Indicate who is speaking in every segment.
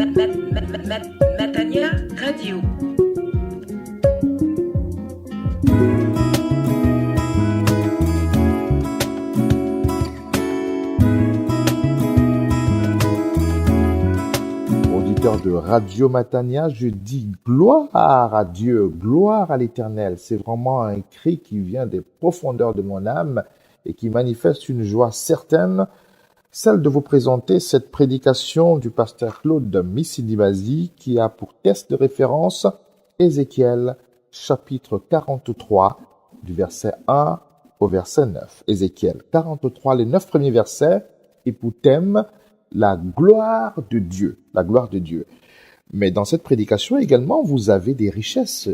Speaker 1: Matania Radio.
Speaker 2: Auditeur de Radio Matania, je dis gloire à Dieu, gloire à l'Éternel. C'est vraiment un cri qui vient des profondeurs de mon âme et qui manifeste une joie certaine, celle de vous présenter cette prédication du pasteur Claude Missidibasi qui a pour texte de référence Ézéchiel chapitre 43 du verset 1 au verset 9. Ézéchiel 43, les 9 premiers versets, et pour thème la gloire de Dieu, la gloire de Dieu. Mais dans cette prédication également, vous avez des richesses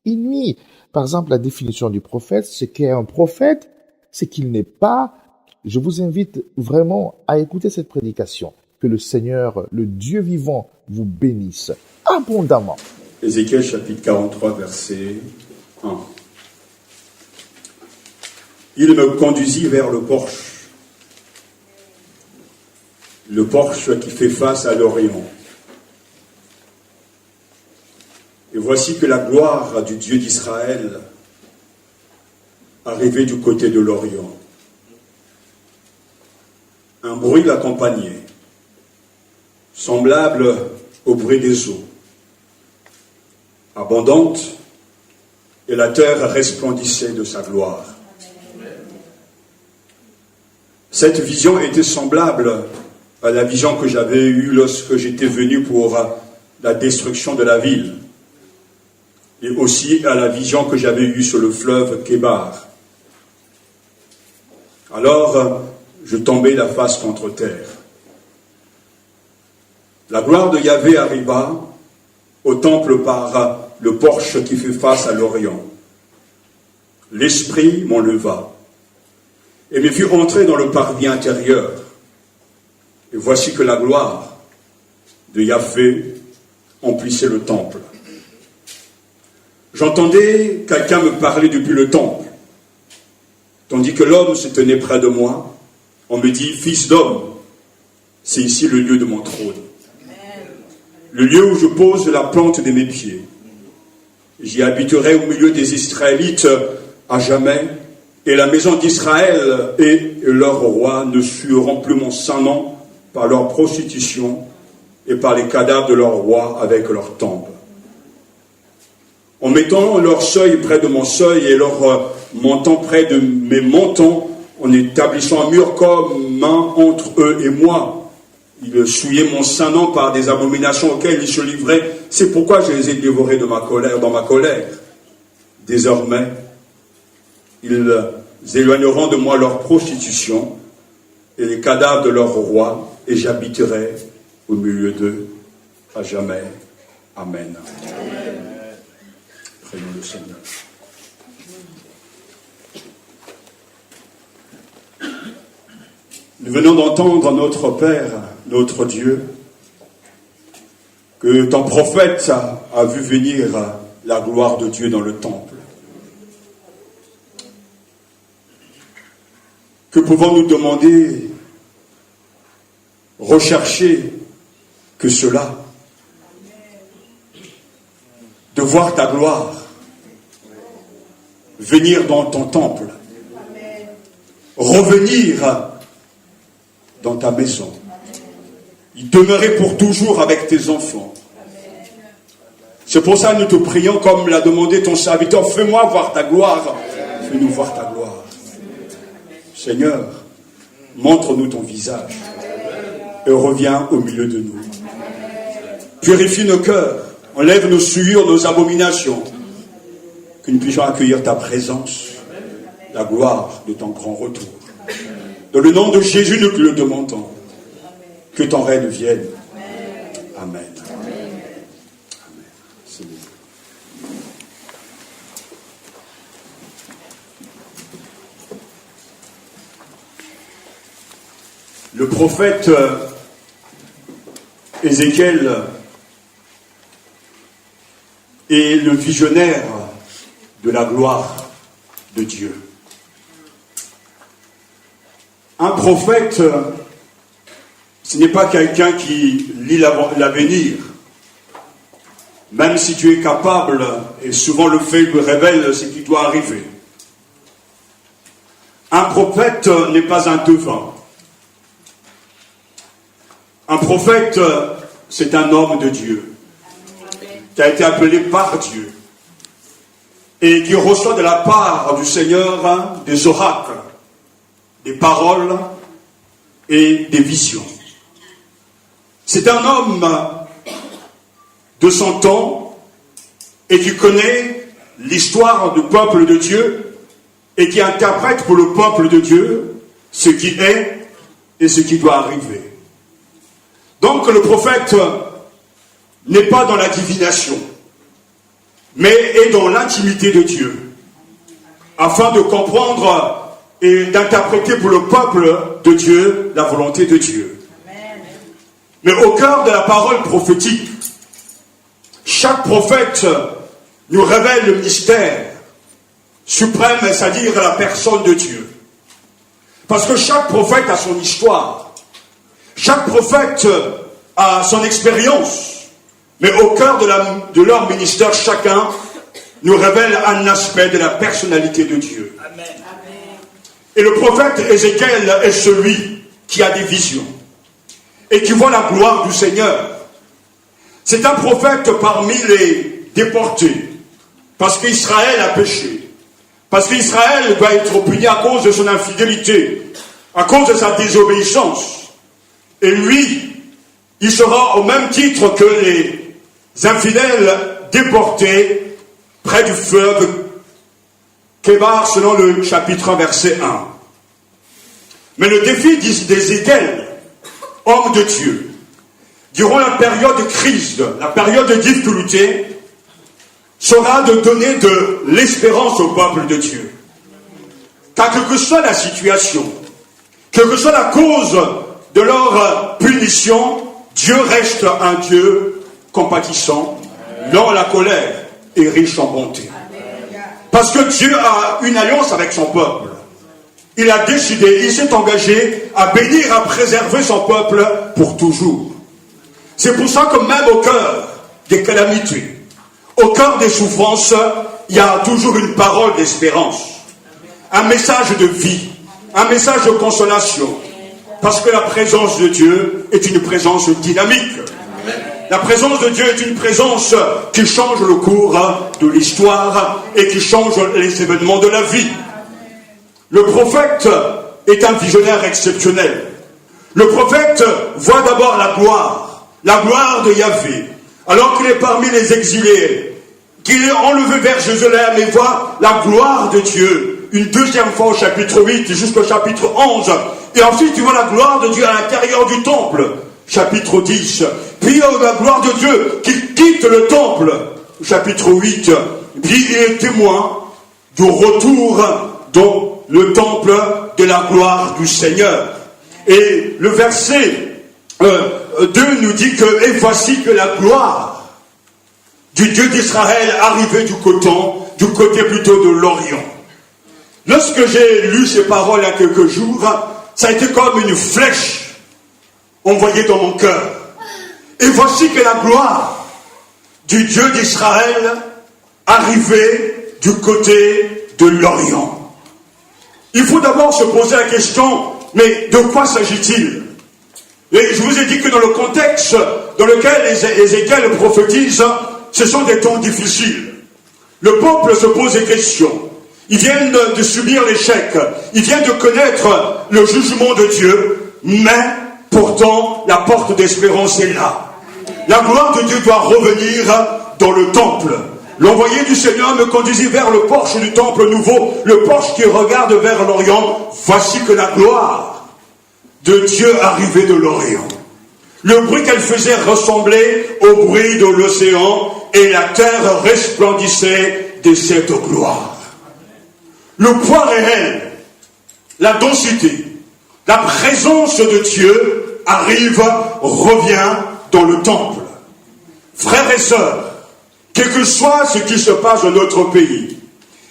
Speaker 2: inouïes. Par exemple, la définition du prophète, ce qu'est un prophète, c'est qu'il n'est pas... Je vous invite vraiment à écouter cette prédication. Que le Seigneur, le Dieu vivant, vous bénisse abondamment.
Speaker 3: Ézéchiel chapitre 43, verset 1. Il me conduisit vers le porche qui fait face à l'Orient. Et voici que la gloire du Dieu d'Israël arrivait du côté de l'Orient. Un bruit l'accompagnait, semblable au bruit des eaux, abondante, et la terre resplendissait de sa gloire. Cette vision était semblable à la vision que j'avais eue lorsque j'étais venu pour la destruction de la ville, et aussi à la vision que j'avais eue sur le fleuve Kébar. Alors, je tombais la face contre terre. La gloire de Yahvé arriva au temple par le porche qui fait face à l'Orient. L'Esprit m'enleva et me fit entrer dans le parvis intérieur. Et voici que la gloire de Yahvé emplissait le temple. J'entendais quelqu'un me parler depuis le temple, tandis que l'homme se tenait près de moi. On me dit, fils d'homme, c'est ici le lieu de mon trône. Le lieu où je pose la plante de mes pieds. J'y habiterai au milieu des Israélites à jamais, et la maison d'Israël et leur roi ne sueront plus mon saint nom par leur prostitution et par les cadavres de leur roi avec leurs tombes. En mettant leur seuil près de mon seuil et leur menton près de mes mentons, en établissant un mur commun entre eux et moi. Ils souillaient mon saint nom par des abominations auxquelles ils se livraient. C'est pourquoi je les ai dévorés dans ma colère. Désormais, ils éloigneront de moi leur prostitution et les cadavres de leur roi, et j'habiterai au milieu d'eux à jamais. Amen. Prions le Seigneur. Nous venons d'entendre notre Père, notre Dieu, que ton prophète a vu venir la gloire de Dieu dans le temple. Que pouvons-nous demander, rechercher que cela? De voir ta gloire venir dans ton temple, revenir dans ta maison, y demeurer pour toujours avec tes enfants. C'est pour ça que nous te prions, comme l'a demandé ton serviteur, fais-moi voir ta gloire, fais-nous voir ta gloire. Seigneur, montre-nous ton visage et reviens au milieu de nous. Purifie nos cœurs, enlève nos souillures, nos abominations, que nous puissions accueillir ta présence, la gloire de ton grand retour. Dans le nom de Jésus, nous te le demandons. Que ton règne vienne. Amen. Amen. Seigneur. Le prophète Ézéchiel est le visionnaire de la gloire de Dieu. Un prophète, ce n'est pas quelqu'un qui lit l'avenir. Même si tu es capable, et souvent le fait lui révèle ce qui doit arriver. Un prophète n'est pas un devin. Un prophète, c'est un homme de Dieu, qui a été appelé par Dieu, et qui reçoit de la part du Seigneur des oracles, des paroles et des visions. C'est un homme de son temps et qui connaît l'histoire du peuple de Dieu et qui interprète pour le peuple de Dieu ce qui est et ce qui doit arriver. Donc le prophète n'est pas dans la divination, mais est dans l'intimité de Dieu, afin de comprendre et d'interpréter pour le peuple de Dieu la volonté de Dieu. Mais au cœur de la parole prophétique, chaque prophète nous révèle le mystère suprême, c'est-à-dire la personne de Dieu. Parce que chaque prophète a son histoire. Chaque prophète a son expérience. Mais au cœur de leur ministère, chacun nous révèle un aspect de la personnalité de Dieu. Amen. Et le prophète Ézéchiel est celui qui a des visions et qui voit la gloire du Seigneur. C'est un prophète parmi les déportés, parce qu'Israël a péché, parce qu'Israël doit être puni à cause de son infidélité, à cause de sa désobéissance. Et lui, il sera au même titre que les infidèles déportés près du fleuve Kébar, selon le chapitre 1, verset 1. Mais le défi d'Ézéchiel, homme de Dieu, durant la période de crise, la période de difficulté, sera de donner de l'espérance au peuple de Dieu. Car quelle que soit la situation, quelle que soit la cause de leur punition, Dieu reste un Dieu compatissant, lent à la colère et riche en bonté. Parce que Dieu a une alliance avec son peuple. Il a décidé, il s'est engagé à bénir, à préserver son peuple pour toujours. C'est pour ça que même au cœur des calamités, au cœur des souffrances, il y a toujours une parole d'espérance, un message de vie, un message de consolation. Parce que la présence de Dieu est une présence dynamique. La présence de Dieu est une présence qui change le cours de l'histoire et qui change les événements de la vie. Le prophète est un visionnaire exceptionnel. Le prophète voit d'abord la gloire de Yahvé, alors qu'il est parmi les exilés, qu'il est enlevé vers Jérusalem et voit la gloire de Dieu, une deuxième fois au chapitre 8 jusqu'au chapitre 11, et ensuite tu vois la gloire de Dieu à l'intérieur du temple, chapitre 10, puis la gloire de Dieu qui quitte le temple, chapitre 8, puis il est témoin du retour dans le temple de la gloire du Seigneur. Et le verset 2 nous dit que, et voici que la gloire du Dieu d'Israël arrivait du côté plutôt de l'Orient. Lorsque j'ai lu ces paroles il y a quelques jours, ça a été comme une flèche envoyée dans mon cœur. Et voici que la gloire du Dieu d'Israël arrivait du côté de l'Orient. Il faut d'abord se poser la question, mais de quoi s'agit-il? Et je vous ai dit que dans le contexte dans lequel Ézéchiel prophétise, ce sont des temps difficiles. Le peuple se pose des questions. Ils viennent de subir l'échec. Ils viennent de connaître le jugement de Dieu. Mais pourtant, la porte d'espérance est là. La gloire de Dieu doit revenir dans le temple. L'envoyé du Seigneur me conduisit vers le porche du temple nouveau, le porche qui regarde vers l'Orient. Voici que la gloire de Dieu arrivait de l'Orient. Le bruit qu'elle faisait ressemblait au bruit de l'océan et la terre resplendissait de cette gloire. Le poids réel, la densité, la présence de Dieu arrive, revient dans le temple. Frères et sœurs, quel que soit ce qui se passe dans notre pays,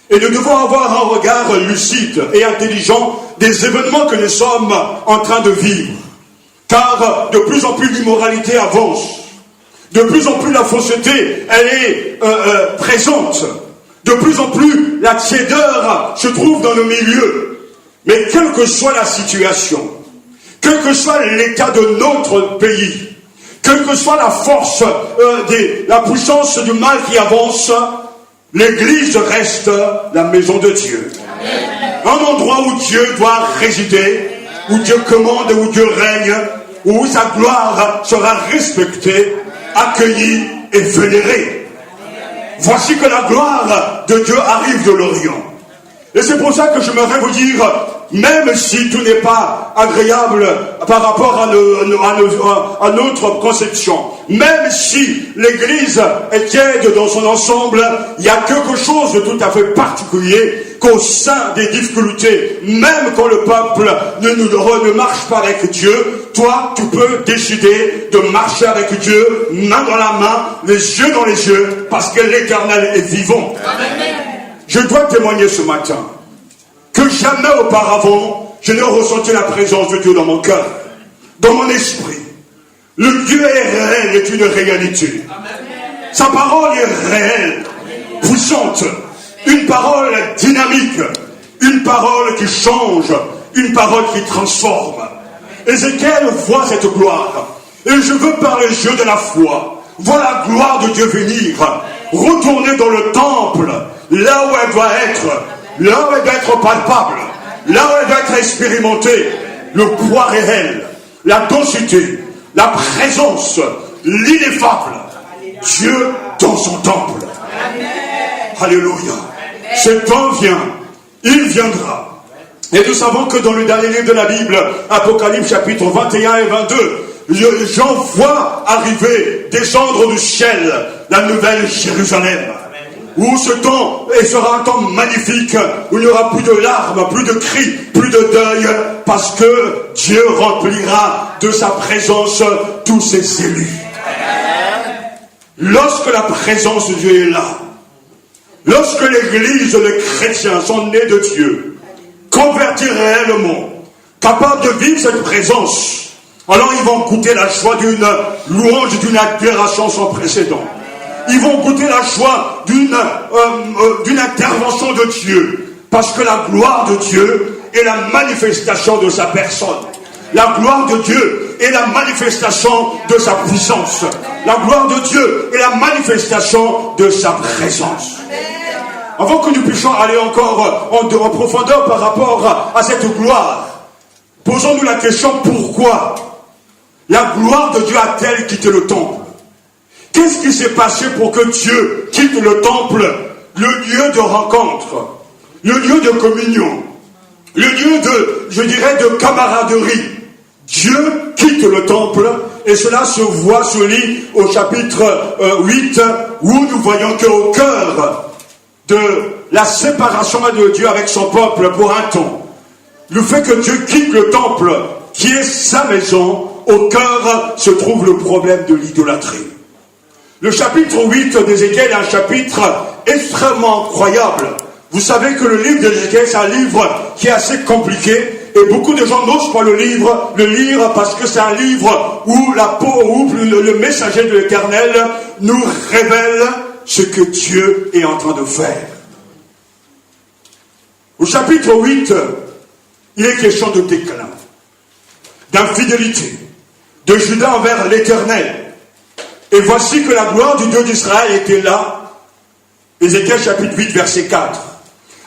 Speaker 3: et nous devons avoir un regard lucide et intelligent des événements que nous sommes en train de vivre. car de plus en plus l'immoralité avance. De plus en plus la fausseté, elle est présente. De plus en plus la tiédeur se trouve dans nos milieux. Mais quelle que soit la situation, quel que soit l'état de notre pays, quelle que soit la force, la puissance du mal qui avance, l'Église reste la maison de Dieu. Amen. Un endroit où Dieu doit résider, où Dieu commande, où Dieu règne, où sa gloire sera respectée, accueillie et vénérée. Voici que la gloire de Dieu arrive de l'Orient. Et c'est pour ça que j'aimerais vous dire, même si tout n'est pas agréable par rapport à notre conception, même si l'Église est tiède dans son ensemble, il y a quelque chose de tout à fait particulier qu'au sein des difficultés, même quand le peuple ne marche pas avec Dieu, toi, tu peux décider de marcher avec Dieu, main dans la main, les yeux dans les yeux, parce que l'Éternel est vivant. Amen. Je dois témoigner ce matin que jamais auparavant, je n'ai ressenti la présence de Dieu dans mon cœur, dans mon esprit. Le Dieu est réel, est une réalité. Sa parole est réelle, puissante, une parole dynamique, une parole qui change, une parole qui transforme. Ézéchiel voit cette gloire, et je veux par les yeux de la foi voir la gloire de Dieu venir, retourner dans le temple, là où elle doit être, là où elle doit être palpable, là où elle doit être expérimentée, le poids réel, la densité, la présence, l'ineffable, Dieu dans son temple. Alléluia. Ce temps vient, il viendra. Et nous savons que dans le dernier livre de la Bible, Apocalypse chapitre 21 et 22, Jean voit arriver, descendre du ciel, la nouvelle Jérusalem. Où ce temps sera un temps magnifique, où il n'y aura plus de larmes, plus de cris, plus de deuil, parce que Dieu remplira de sa présence tous ses élus. Lorsque la présence de Dieu est là, lorsque l'Église, les chrétiens sont nés de Dieu, convertis réellement, capables de vivre cette présence, alors ils vont goûter la joie d'une louange, d'une admiration sans précédent. Ils vont goûter la joie d'une intervention de Dieu. Parce que la gloire de Dieu est la manifestation de sa personne. La gloire de Dieu est la manifestation de sa puissance. La gloire de Dieu est la manifestation de sa présence. Avant que nous puissions aller encore en profondeur par rapport à cette gloire, posons-nous la question, pourquoi la gloire de Dieu a-t-elle quitté le temple? Qu'est-ce qui s'est passé pour que Dieu quitte le temple, le lieu de rencontre, le lieu de communion, le lieu de camaraderie? Dieu quitte le temple, et cela se lit au chapitre 8, où nous voyons qu'au cœur de la séparation de Dieu avec son peuple pour un temps, le fait que Dieu quitte le temple, qui est sa maison, au cœur se trouve le problème de l'idolâtrie. Le chapitre 8 d'Ézéchiel est un chapitre extrêmement incroyable. Vous savez que le livre d'Ézéchiel, c'est un livre qui est assez compliqué, et beaucoup de gens n'osent pas le lire parce que c'est un livre où le messager de l'Éternel nous révèle ce que Dieu est en train de faire. Au chapitre 8, il est question de déclin, d'infidélité, de Judas envers l'Éternel. Et voici que la gloire du Dieu d'Israël était là. Ézéchiel chapitre 8, verset 4.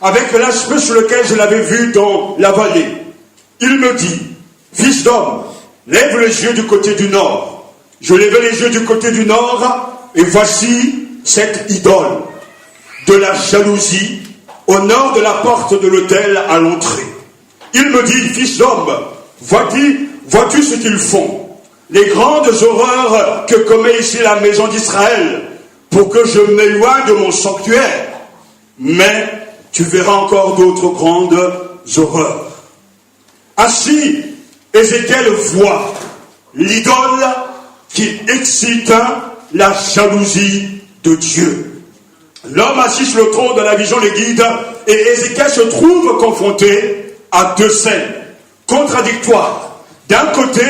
Speaker 3: Avec l'aspect sur lequel je l'avais vu dans la vallée. Il me dit, fils d'homme, lève les yeux du côté du nord. Je levai les yeux du côté du nord, et voici cette idole de la jalousie au nord de la porte de l'autel à l'entrée. Il me dit, fils d'homme, vois-tu ce qu'ils font? Les grandes horreurs que commet ici la maison d'Israël, pour que je m'éloigne de mon sanctuaire. Mais tu verras encore d'autres grandes horreurs. Ainsi, Ézéchiel voit l'idole qui excite la jalousie de Dieu. L'homme assis sur le trône de la vision les guide, et Ézéchiel se trouve confronté à deux scènes contradictoires. D'un côté,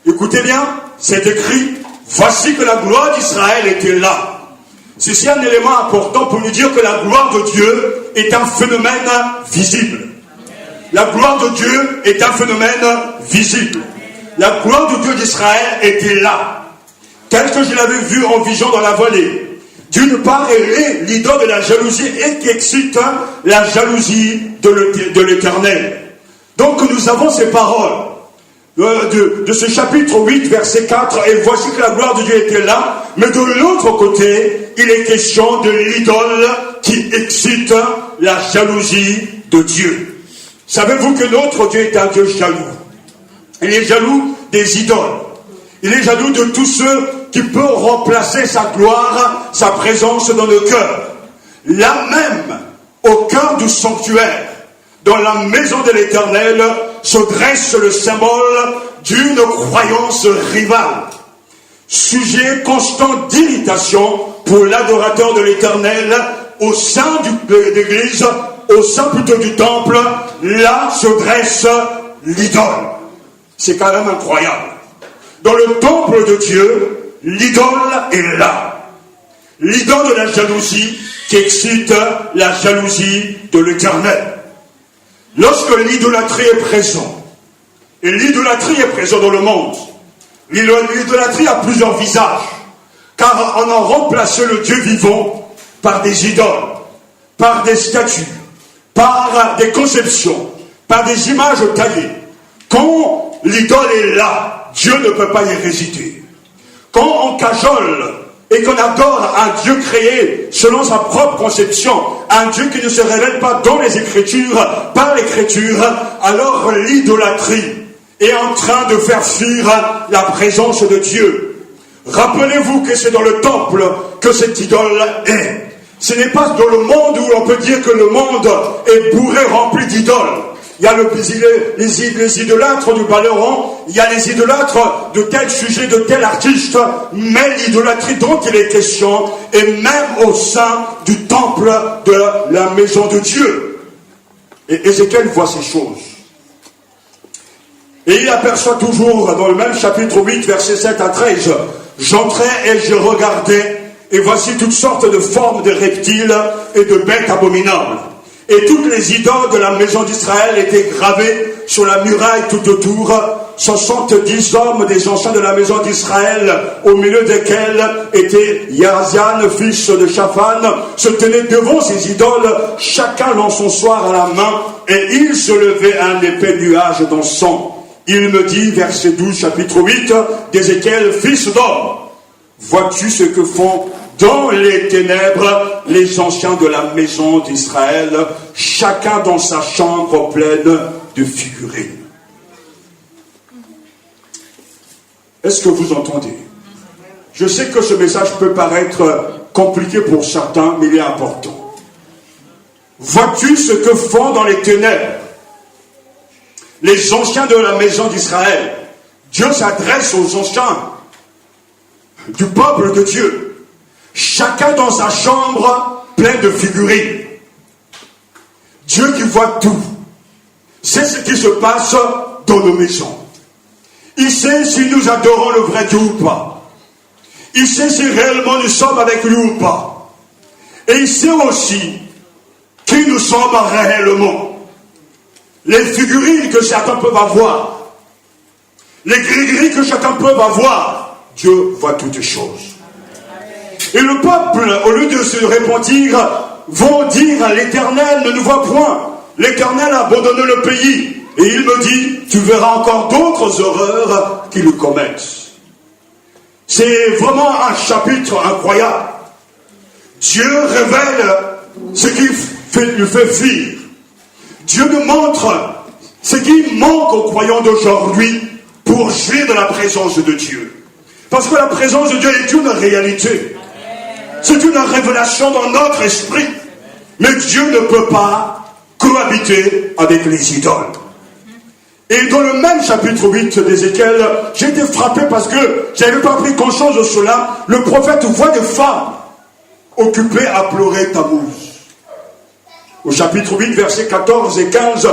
Speaker 3: Écoutez bien, c'est écrit, voici que la gloire d'Israël était là. Ceci est un élément important pour nous dire que la gloire de Dieu est un phénomène visible. La gloire de Dieu est un phénomène visible. La gloire de Dieu d'Israël était là. Tel que je l'avais vu en vision dans la vallée. D'une part, elle est l'idole de la jalousie et qui excite la jalousie de l'Éternel. Donc nous avons ces paroles de ce chapitre 8, verset 4. Et voici que la gloire de Dieu était là. Mais de l'autre côté, il est question de l'idole qui excite la jalousie de Dieu. Savez-vous que notre Dieu est un Dieu jaloux? Il est jaloux des idoles. Il est jaloux de tous ceux qui peuvent remplacer sa gloire, sa présence dans le cœur. Là même, au cœur du sanctuaire, dans la maison de l'Éternel, se dresse le symbole d'une croyance rivale. Sujet constant d'irritation pour l'adorateur de l'Éternel au sein de l'église, au sein plutôt du temple, là se dresse l'idole. C'est quand même incroyable. Dans le temple de Dieu, l'idole est là. L'idole de la jalousie qui excite la jalousie de l'Éternel. Lorsque l'idolâtrie est présente, et l'idolâtrie est présente dans le monde, l'idolâtrie a plusieurs visages, car on a remplacé le Dieu vivant par des idoles, par des statues, par des conceptions, par des images taillées. Quand l'idole est là, Dieu ne peut pas y résider. Quand on cajole et qu'on adore un Dieu créé selon sa propre conception, un Dieu qui ne se révèle pas dans les Écritures, par l'Écriture, alors l'idolâtrie est en train de faire fuir la présence de Dieu. Rappelez-vous que c'est dans le temple que cette idole est. Ce n'est pas dans le monde où l'on peut dire que le monde est bourré, rempli d'idoles. Il y a les idolâtres du Baléron, il y a les idolâtres de tel sujet, de tel artiste, mais l'idolâtrie dont il est question est même au sein du temple de la maison de Dieu. Et Ézéchiel voit ces choses. Et il aperçoit toujours dans le même chapitre 8, versets 7 à 13, « J'entrai et je regardais, et voici toutes sortes de formes de reptiles et de bêtes abominables. Et toutes les idoles de la maison d'Israël étaient gravées sur la muraille tout autour. 70 hommes des anciens de la maison d'Israël, au milieu desquels était Yazian, fils de Shaphan, se tenaient devant ces idoles, chacun l'encensoir à la main, et il se levait un épais nuage d'encens. Il me dit, verset 12, chapitre 8, d'Ézéchiel, fils d'homme, vois-tu ce que font dans les ténèbres les anciens de la maison d'Israël, chacun dans sa chambre pleine de figurines? Est-ce que vous entendez? Je sais que ce message peut paraître compliqué pour certains, mais il est important. Vois-tu ce que font dans les ténèbres les anciens de la maison d'Israël? Dieu s'adresse aux anciens du peuple de Dieu, chacun dans sa chambre pleine de figurines. Dieu qui voit tout, c'est ce qui se passe dans nos maisons. Il sait si nous adorons le vrai Dieu ou pas. Il sait si réellement nous sommes avec lui ou pas. Et il sait aussi qui nous sommes réellement. Les figurines que chacun peut avoir, les gris-gris que chacun peut avoir, Dieu voit toutes les choses. Et le peuple, au lieu de se repentir, vont dire à l'Éternel ne nous voit point. L'Éternel a abandonné le pays. Et il me dit, tu verras encore d'autres horreurs qui le commettent. C'est vraiment un chapitre incroyable. Dieu révèle ce qui lui fait fuir. Dieu nous montre ce qui manque aux croyants d'aujourd'hui pour jouir de la présence de Dieu. Parce que la présence de Dieu est une réalité. C'est une révélation dans notre esprit. Mais Dieu ne peut pas cohabiter avec les idoles. Et dans le même chapitre 8 d'Ézéchiel, j'ai été frappé parce que je n'avais pas pris conscience de cela. Le prophète voit des femmes occupées à pleurer Tammuz. Au chapitre 8, versets 14 et 15,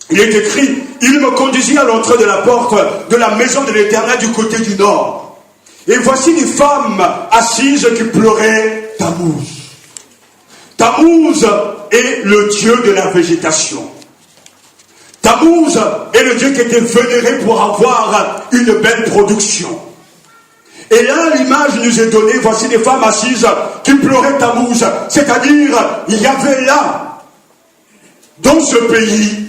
Speaker 3: Il est écrit, il me conduisit à l'entrée de la porte de la maison de l'Éternel du côté du nord. Et voici une femme assise qui pleurait Tammuz. Tammuz est le dieu de la végétation. Tammuz est le dieu qui était vénéré pour avoir une belle production. Et là, l'image nous est donnée, voici des femmes assises qui pleuraient Tammuz. C'est-à-dire, il y avait là, dans ce pays,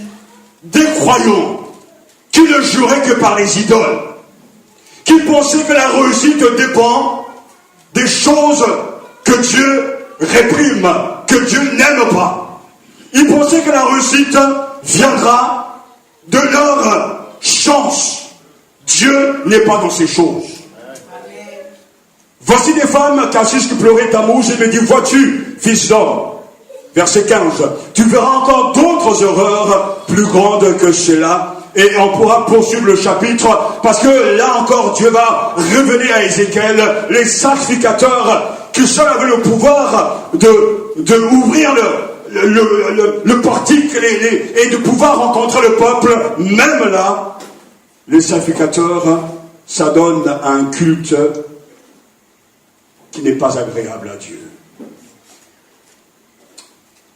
Speaker 3: des croyants qui ne juraient que par les idoles, qui pensaient que la réussite dépend des choses que Dieu réprime, que Dieu n'aime pas. Ils pensaient que la réussite viendra de leur chance. Dieu n'est pas dans ces choses. Voici des femmes qui pleuraient Tammuz et me dit, vois-tu, fils d'homme, verset 15, tu verras encore d'autres horreurs plus grandes que cela. Et on pourra poursuivre le chapitre, parce que là encore Dieu va révéler à Ézéchiel les sacrificateurs qui seuls avaient le pouvoir de ouvrir le portique et de pouvoir rencontrer le peuple. Même là, les sacrificateurs s'adonnent à un culte qui n'est pas agréable à Dieu.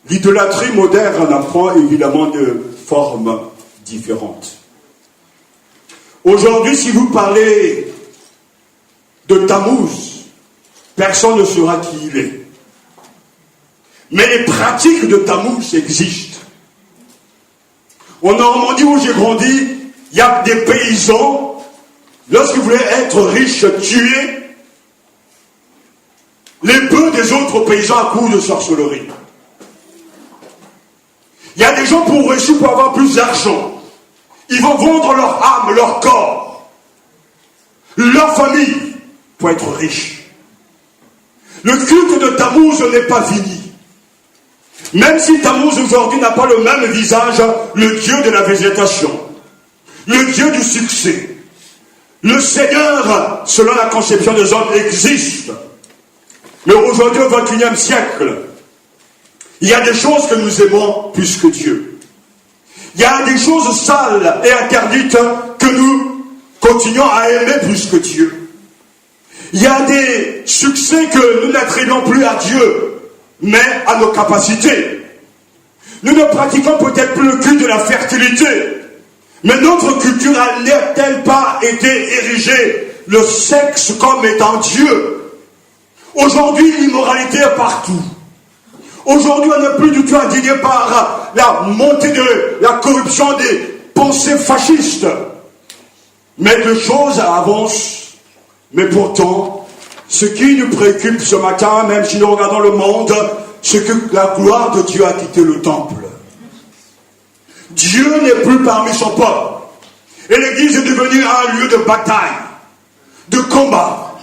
Speaker 3: L'idolâtrie moderne apprend évidemment de formes différentes. Aujourd'hui, si vous parlez de Tammuz, personne ne saura qui il est. Mais les pratiques de Tammuz existent. En Normandie où j'ai grandi, il y a des paysans, lorsqu'ils voulaient être riches, tuaient les bœufs des autres paysans à coups de sorcellerie. Il y a des gens pour réussir, pour avoir plus d'argent, ils vont vendre leur âme, leur corps, leur famille, pour être riches. Le culte de Tammuz n'est pas fini. Même si Tammuz aujourd'hui n'a pas le même visage, le dieu de la végétation, le dieu du succès, le Seigneur, selon la conception des hommes, existe. Mais aujourd'hui, au XXIe siècle, il y a des choses que nous aimons plus que Dieu. Il y a des choses sales et interdites que nous continuons à aimer plus que Dieu. Il y a des succès que nous n'attribuons plus à Dieu, mais à nos capacités. Nous ne pratiquons peut-être plus le culte de la fertilité, mais notre culture n'a-t-elle pas été érigée, le sexe comme étant Dieu? Aujourd'hui, l'immoralité est partout. Aujourd'hui, on n'est plus du tout indigné par la montée de la corruption des pensées fascistes. Mais les choses avancent. Mais pourtant, ce qui nous préoccupe ce matin, même si nous regardons le monde, c'est que la gloire de Dieu a quitté le temple. Dieu n'est plus parmi son peuple. Et l'église est devenue un lieu de bataille, de combat,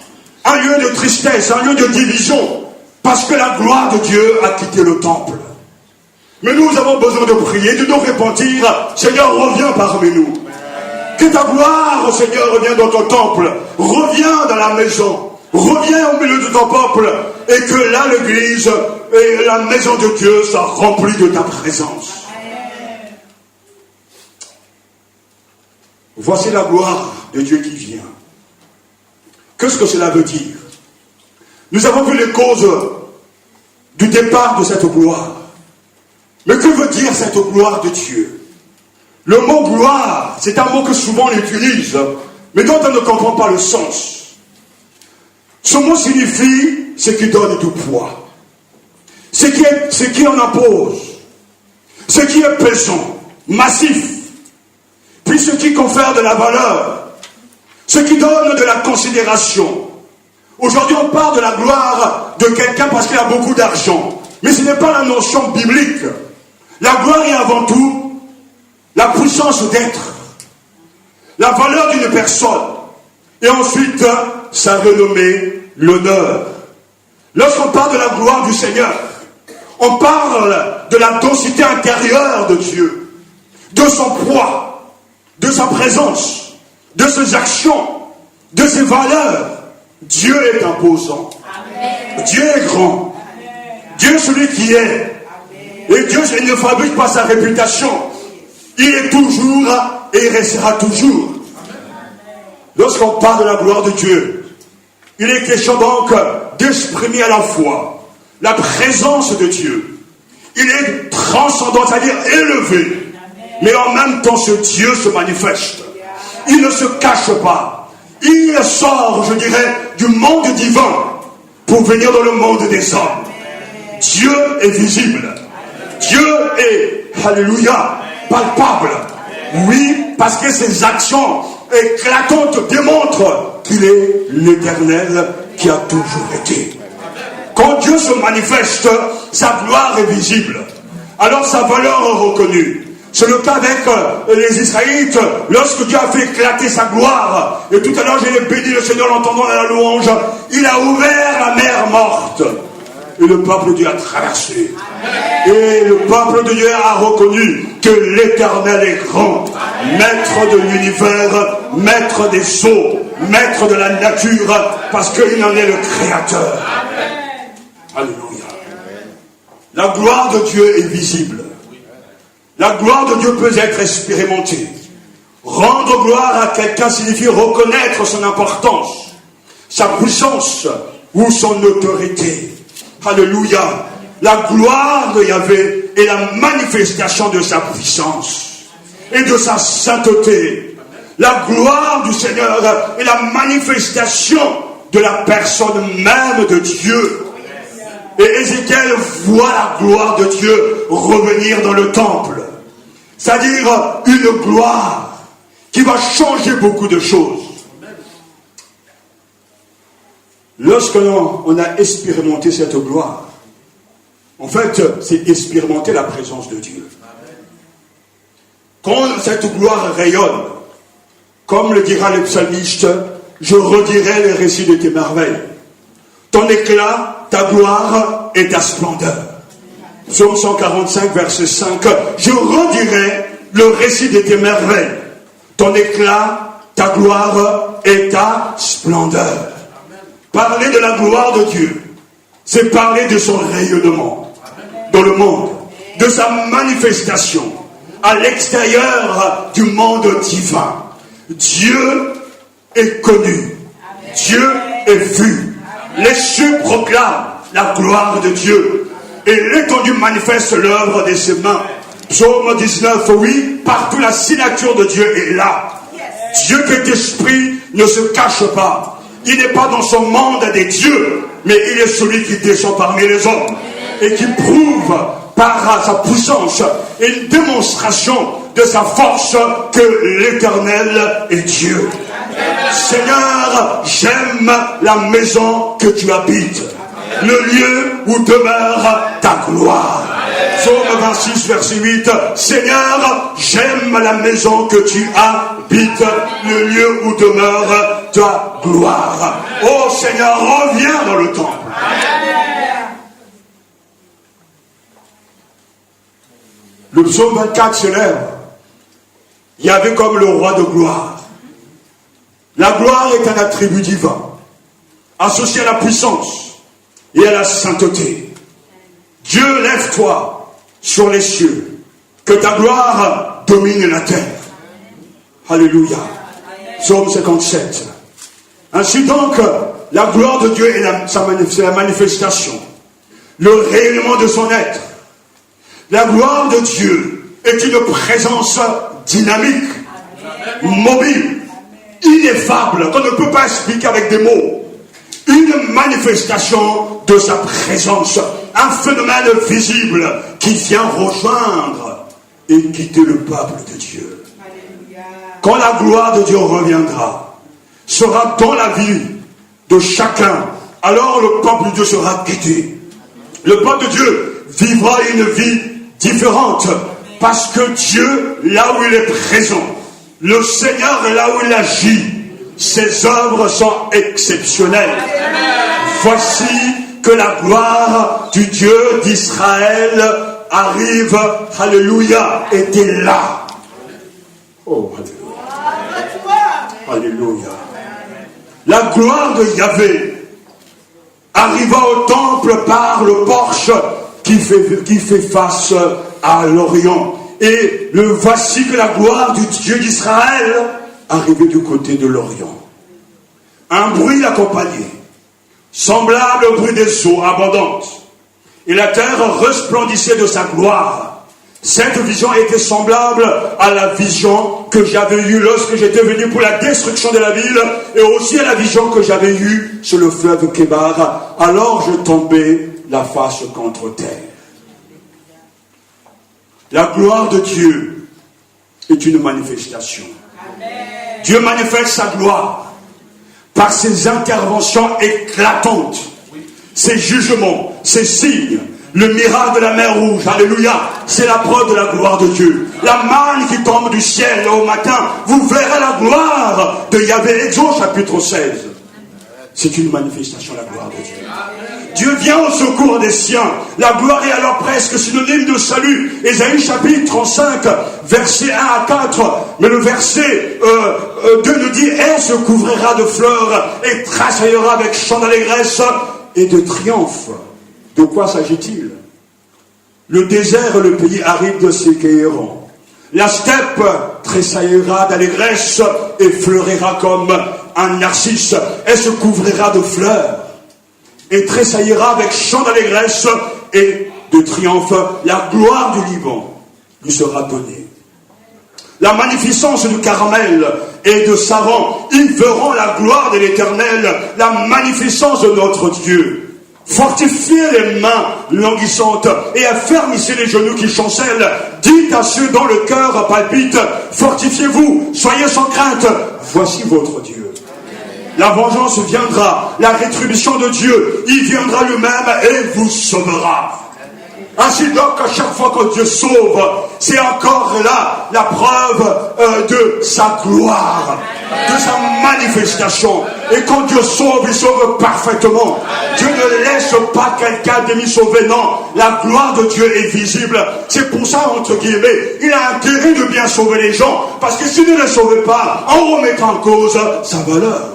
Speaker 3: un lieu de tristesse, un lieu de division. Parce que la gloire de Dieu a quitté le temple. Mais nous avons besoin de prier, de nous repentir. Seigneur, reviens parmi nous. Que ta gloire, Seigneur, revienne dans ton temple. Reviens dans la maison. Reviens au milieu de ton peuple. Et que là, l'église et la maison de Dieu soient remplies de ta présence. Voici la gloire de Dieu qui vient. Qu'est-ce que cela veut dire? Nous avons vu les causes du départ de cette gloire. Mais que veut dire cette gloire de Dieu? Le mot gloire, c'est un mot que souvent on utilise, mais dont on ne comprend pas le sens. Ce mot signifie ce qui donne du poids, ce qui en impose, ce qui est pesant, massif, puis ce qui confère de la valeur, ce qui donne de la considération. Aujourd'hui, on parle de la gloire de quelqu'un parce qu'il a beaucoup d'argent. Mais ce n'est pas la notion biblique. La gloire est avant tout la puissance d'être, la valeur d'une personne, et ensuite sa renommée, l'honneur. Lorsqu'on parle de la gloire du Seigneur, on parle de la densité intérieure de Dieu, de son poids, de sa présence, de ses actions, de ses valeurs. Dieu est imposant. Amen. Dieu est grand. Amen. Dieu est celui qui est. Amen. Et Dieu ne fabrique pas sa réputation. Il est toujours et il restera toujours. Lorsqu'on parle de la gloire de Dieu, il est question donc d'exprimer à la fois la présence de Dieu. Il est transcendant, c'est-à-dire élevé. Mais en même temps, ce Dieu se manifeste. Il ne se cache pas. Il sort, je dirais, du monde divin pour venir dans le monde des hommes. Dieu est visible. Dieu est, alléluia, palpable. Oui, parce que ses actions éclatantes démontrent qu'il est l'Éternel qui a toujours été. Quand Dieu se manifeste, sa gloire est visible. Alors sa valeur est reconnue. C'est le cas avec les Israélites, lorsque Dieu a fait éclater sa gloire. Et tout à l'heure, j'ai béni le Seigneur, l'entendant dans la louange. Il a ouvert la mer morte. Et le peuple de Dieu a traversé. Et le peuple de Dieu a reconnu que l'Éternel est grand. Maître de l'univers, maître des eaux, maître de la nature, parce qu'il en est le créateur. Alléluia. La gloire de Dieu est visible. La gloire de Dieu peut être expérimentée. Rendre gloire à quelqu'un signifie reconnaître son importance, sa puissance ou son autorité. Alléluia. La gloire de Yahvé est la manifestation de sa puissance et de sa sainteté. La gloire du Seigneur est la manifestation de la personne même de Dieu. Et Ézéchiel voit la gloire de Dieu revenir dans le temple. C'est-à-dire une gloire qui va changer beaucoup de choses. Lorsque l'on a expérimenté cette gloire, en fait, c'est expérimenter la présence de Dieu. Quand cette gloire rayonne, comme le dira le psalmiste, je redirai les récits de tes merveilles. Ton éclat, ta gloire et ta splendeur. Psaume 145, verset 5. Je redirai le récit de tes merveilles. Ton éclat, ta gloire et ta splendeur. Parler de la gloire de Dieu, c'est parler de son rayonnement dans le monde, de sa manifestation à l'extérieur du monde divin. Dieu est connu. Dieu est vu. Les cieux proclament la gloire de Dieu. Et l'étendue manifeste l'œuvre de ses mains. Psaume 19, oui, partout la signature de Dieu est là. Dieu qui est esprit ne se cache pas. Il n'est pas dans son monde des dieux, mais il est celui qui descend parmi les hommes et qui prouve par sa puissance une démonstration de sa force que l'Éternel est Dieu. Seigneur, j'aime la maison que tu habites, le lieu où demeure ta gloire. Psaume 26, verset 8. Seigneur, j'aime la maison que tu habites, le lieu où demeure ta gloire. Oh Seigneur, reviens dans le temple. Le psaume 24 se lève. Il y avait comme le roi de gloire. La gloire est un attribut divin, associé à la puissance et à la sainteté. Dieu, lève-toi sur les cieux, que ta gloire domine la terre. Alléluia. Psaume 57. Ainsi donc, la gloire de Dieu c'est la manifestation, le rayonnement de son être. La gloire de Dieu est une présence dynamique, mobile, ineffable, qu'on ne peut pas expliquer avec des mots. Une manifestation de sa présence, un phénomène visible qui vient rejoindre et quitter le peuple de Dieu. Quand la gloire de Dieu reviendra, sera dans la vie de chacun, alors le peuple de Dieu sera quitté. Le peuple de Dieu vivra une vie différente, parce que Dieu, là où il est présent, le Seigneur est là où il agit, ses œuvres sont exceptionnelles. Voici que la gloire du Dieu d'Israël arrive, alléluia, était là. Oh, alléluia. Alléluia. La gloire de Yahvé arriva au temple par le porche qui fait face à l'Orient. Et voici que la gloire du Dieu d'Israël arrivait du côté de l'Orient. Un bruit l'accompagnait, semblable au bruit des eaux abondantes. Et la terre resplendissait de sa gloire. Cette vision était semblable à la vision que j'avais eue lorsque j'étais venu pour la destruction de la ville, et aussi à la vision que j'avais eue sur le fleuve Kébar. Alors je tombais la face contre terre. La gloire de Dieu est une manifestation. Amen. Dieu manifeste sa gloire par ses interventions éclatantes, ses jugements, ses signes. Le miracle de la mer Rouge, alléluia, c'est la preuve de la gloire de Dieu. La manne qui tombe du ciel au matin, vous verrez la gloire de Yahvé. Exode chapitre 16. C'est une manifestation de la gloire de Dieu. Dieu vient au secours des siens. La gloire est alors presque synonyme de salut. Ésaïe chapitre 35, versets 1 à 4. Mais le verset 2 nous dit: elle se couvrira de fleurs et tressaillera avec chant d'allégresse et de triomphe. De quoi s'agit-il? Le désert, le pays aride s'écueilleront. La steppe tressaillera d'allégresse et fleurira comme un narcisse. Elle se couvrira de fleurs et tressaillera avec chant d'allégresse et de triomphe. La gloire du Liban lui sera donnée. La magnificence du Carmel et de Saran, ils verront la gloire de l'Éternel, la magnificence de notre Dieu. Fortifiez les mains languissantes et affermissez les genoux qui chancellent. Dites à ceux dont le cœur palpite: fortifiez-vous, soyez sans crainte, voici votre Dieu. La vengeance viendra, la rétribution de Dieu, il viendra lui-même et vous sauvera. Ainsi donc, à chaque fois que Dieu sauve, c'est encore là la preuve de sa gloire, de sa manifestation. Et quand Dieu sauve, il sauve parfaitement. Dieu ne laisse pas quelqu'un demi-sauvé, non. La gloire de Dieu est visible. C'est pour ça, entre guillemets, il a intérêt de bien sauver les gens, parce que s'il ne les sauvait pas, en remettant en cause sa valeur.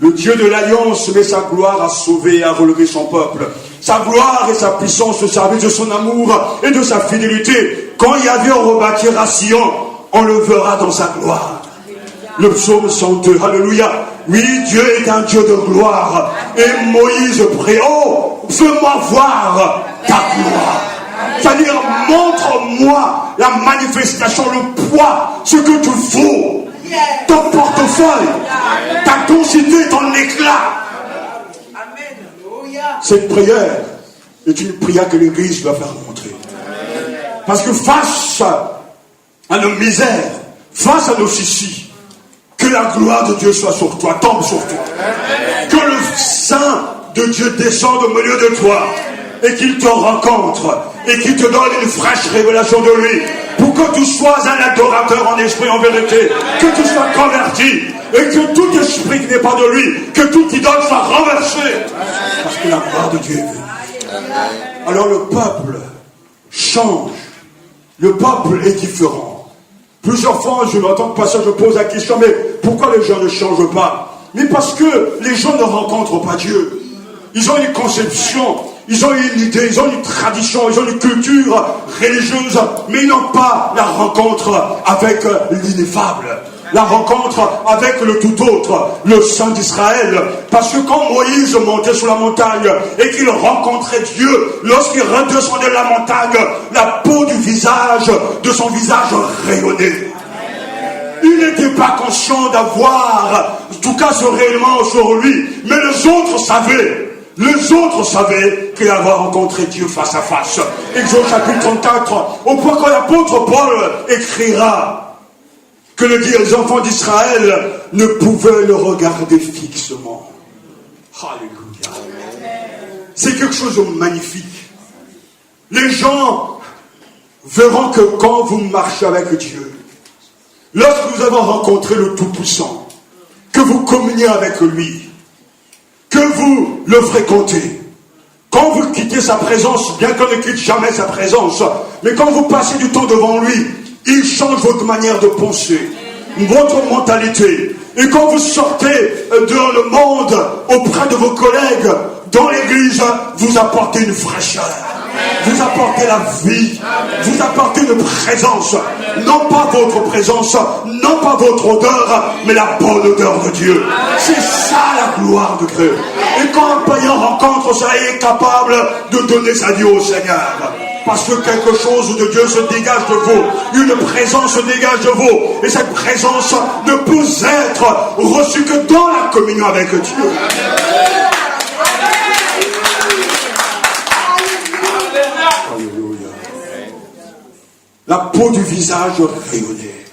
Speaker 3: Le Dieu de l'Alliance met sa gloire à sauver et à relever son peuple. Sa gloire et sa puissance au service de son amour et de sa fidélité. Quand Yahvé rebâtira Sion, on le verra dans sa gloire. Le psaume 102, alléluia. Oui, Dieu est un Dieu de gloire. Et Moïse prie: oh, fais-moi voir ta gloire. C'est-à-dire, montre-moi la manifestation, le poids, ce que tu vaux. Ton portefeuille, ta densité, ton éclat. Cette prière est une prière que l'Église doit faire montrer. Parce que face à nos misères, face à nos soucis, que la gloire de Dieu soit sur toi, tombe sur toi. Que le Saint de Dieu descende au milieu de toi et qu'il te rencontre et qu'il te donne une fraîche révélation de lui, pour que tu sois un adorateur en esprit, en vérité, que tu sois converti et que tout esprit qui n'est pas de lui, que tout idole soit renversé, parce que la gloire de Dieu est venue. Alors le peuple change, le peuple est différent. Plusieurs fois je m'entends passer, je pose la question: mais pourquoi les gens ne changent pas? Mais parce que les gens ne rencontrent pas Dieu. Ils ont une conception, ils ont une idée, ils ont une tradition, ils ont une culture religieuse, mais ils n'ont pas la rencontre avec l'ineffable, la rencontre avec le tout autre, le Saint d'Israël. Parce que quand Moïse montait sur la montagne et qu'il rencontrait Dieu, lorsqu'il redescendait la montagne, la peau du visage, de son visage rayonnait. Il n'était pas conscient d'avoir, en tout cas ce rayonnement sur lui, mais les autres savaient. Les autres savaient qu'il avait rencontré Dieu face à face. Exode chapitre 34, au point que l'apôtre Paul écrira que les enfants d'Israël ne pouvaient le regarder fixement. Alléluia. C'est quelque chose de magnifique. Les gens verront que quand vous marchez avec Dieu, lorsque vous avez rencontré le Tout-Puissant, que vous communiez avec lui, que vous le fréquentez, quand vous quittez sa présence, bien qu'on ne quitte jamais sa présence, mais quand vous passez du temps devant lui, il change votre manière de penser, votre mentalité. Et quand vous sortez dans le monde, auprès de vos collègues, dans l'église, vous apportez une fraîcheur. vous apportez la vie, vous apportez une présence, non pas votre présence, non pas votre odeur, mais la bonne odeur de Dieu. C'est ça la gloire de Dieu. Et quand un païen rencontre ça, il est capable de donner sa vie au Seigneur. Parce que quelque chose de Dieu se dégage de vous. Une présence se dégage de vous. Et cette présence ne peut être reçue que dans la communion avec Dieu. Alléluia. La peau du visage rayonnait.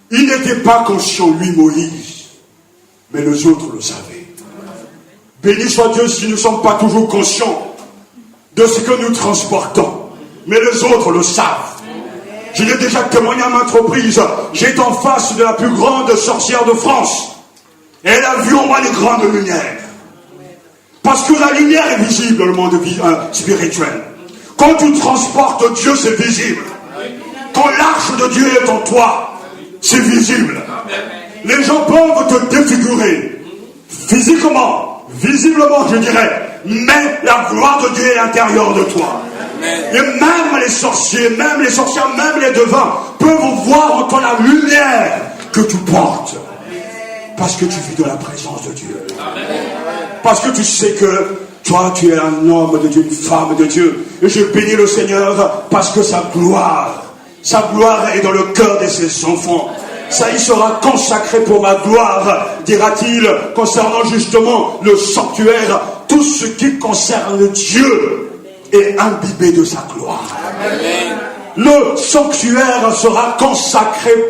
Speaker 3: Il n'était pas conscient, lui, Moïse. Mais les autres le savaient. Béni soit Dieu si nous ne sommes pas toujours conscients de ce que nous transportons. Mais les autres le savent. Je l'ai déjà témoigné à maintes reprises. J'étais en face de la plus grande sorcière de France. Et elle a vu en moi les grandes lumières. Parce que la lumière est visible dans le monde spirituel. Quand tu transportes Dieu, c'est visible. Quand l'arche de Dieu est en toi, c'est visible. Les gens peuvent te défigurer. Physiquement, visiblement, je dirais. Mais la gloire de Dieu est à l'intérieur de toi. Et même les sorciers, même les sorcières, même les devins peuvent voir en toi la lumière que tu portes. Parce que tu vis dans la présence de Dieu. Parce que tu sais que toi, tu es un homme de Dieu, une femme de Dieu. Et je bénis le Seigneur parce que sa gloire est dans le cœur de ses enfants. Ça y sera consacré pour ma gloire, dira-t-il, concernant justement le sanctuaire. Tout ce qui concerne Dieu est imbibé de sa gloire. Amen. Le sanctuaire sera consacré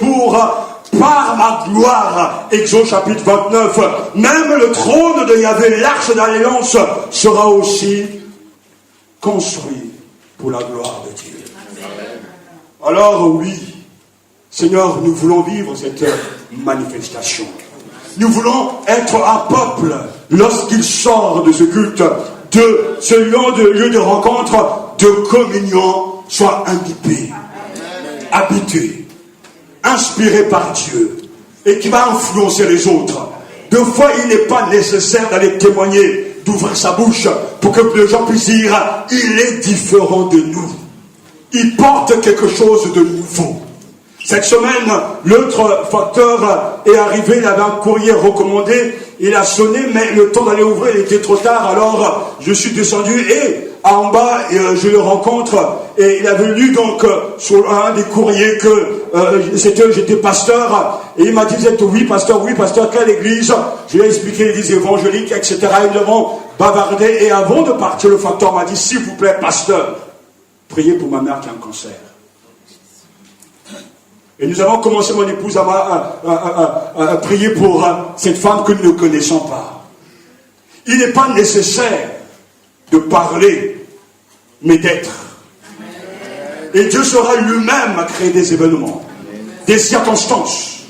Speaker 3: par ma gloire. Exode chapitre 29. Même le trône de Yahvé, l'arche d'alliance, sera aussi construit pour la gloire de Dieu. Amen. Alors oui, Seigneur, nous voulons vivre cette manifestation. Nous voulons être un peuple, lorsqu'il sort de ce culte, de ce lieu de rencontre, de communion, soit imbibé, habité, inspiré par Dieu, et qui va influencer les autres. Deux fois, il n'est pas nécessaire d'aller témoigner, d'ouvrir sa bouche, pour que les gens puissent dire, il est différent de nous. Il porte quelque chose de nouveau. Cette semaine, l'autre facteur est arrivé, il avait un courrier recommandé, il a sonné, mais le temps d'aller ouvrir, il était trop tard, alors je suis descendu et en bas, je le rencontre, et il avait lu donc sur un des courriers que j'étais pasteur, et il m'a dit, oui pasteur, quelle église? Je lui ai expliqué l'église évangélique, etc. Ils l'ont bavardé, et avant de partir, le facteur m'a dit, s'il vous plaît, pasteur, priez pour ma mère qui a un cancer. Et nous avons commencé, mon épouse, à prier pour cette femme que nous ne connaissons pas. Il n'est pas nécessaire de parler, mais d'être. Et Dieu sera lui-même à créer des événements, des circonstances,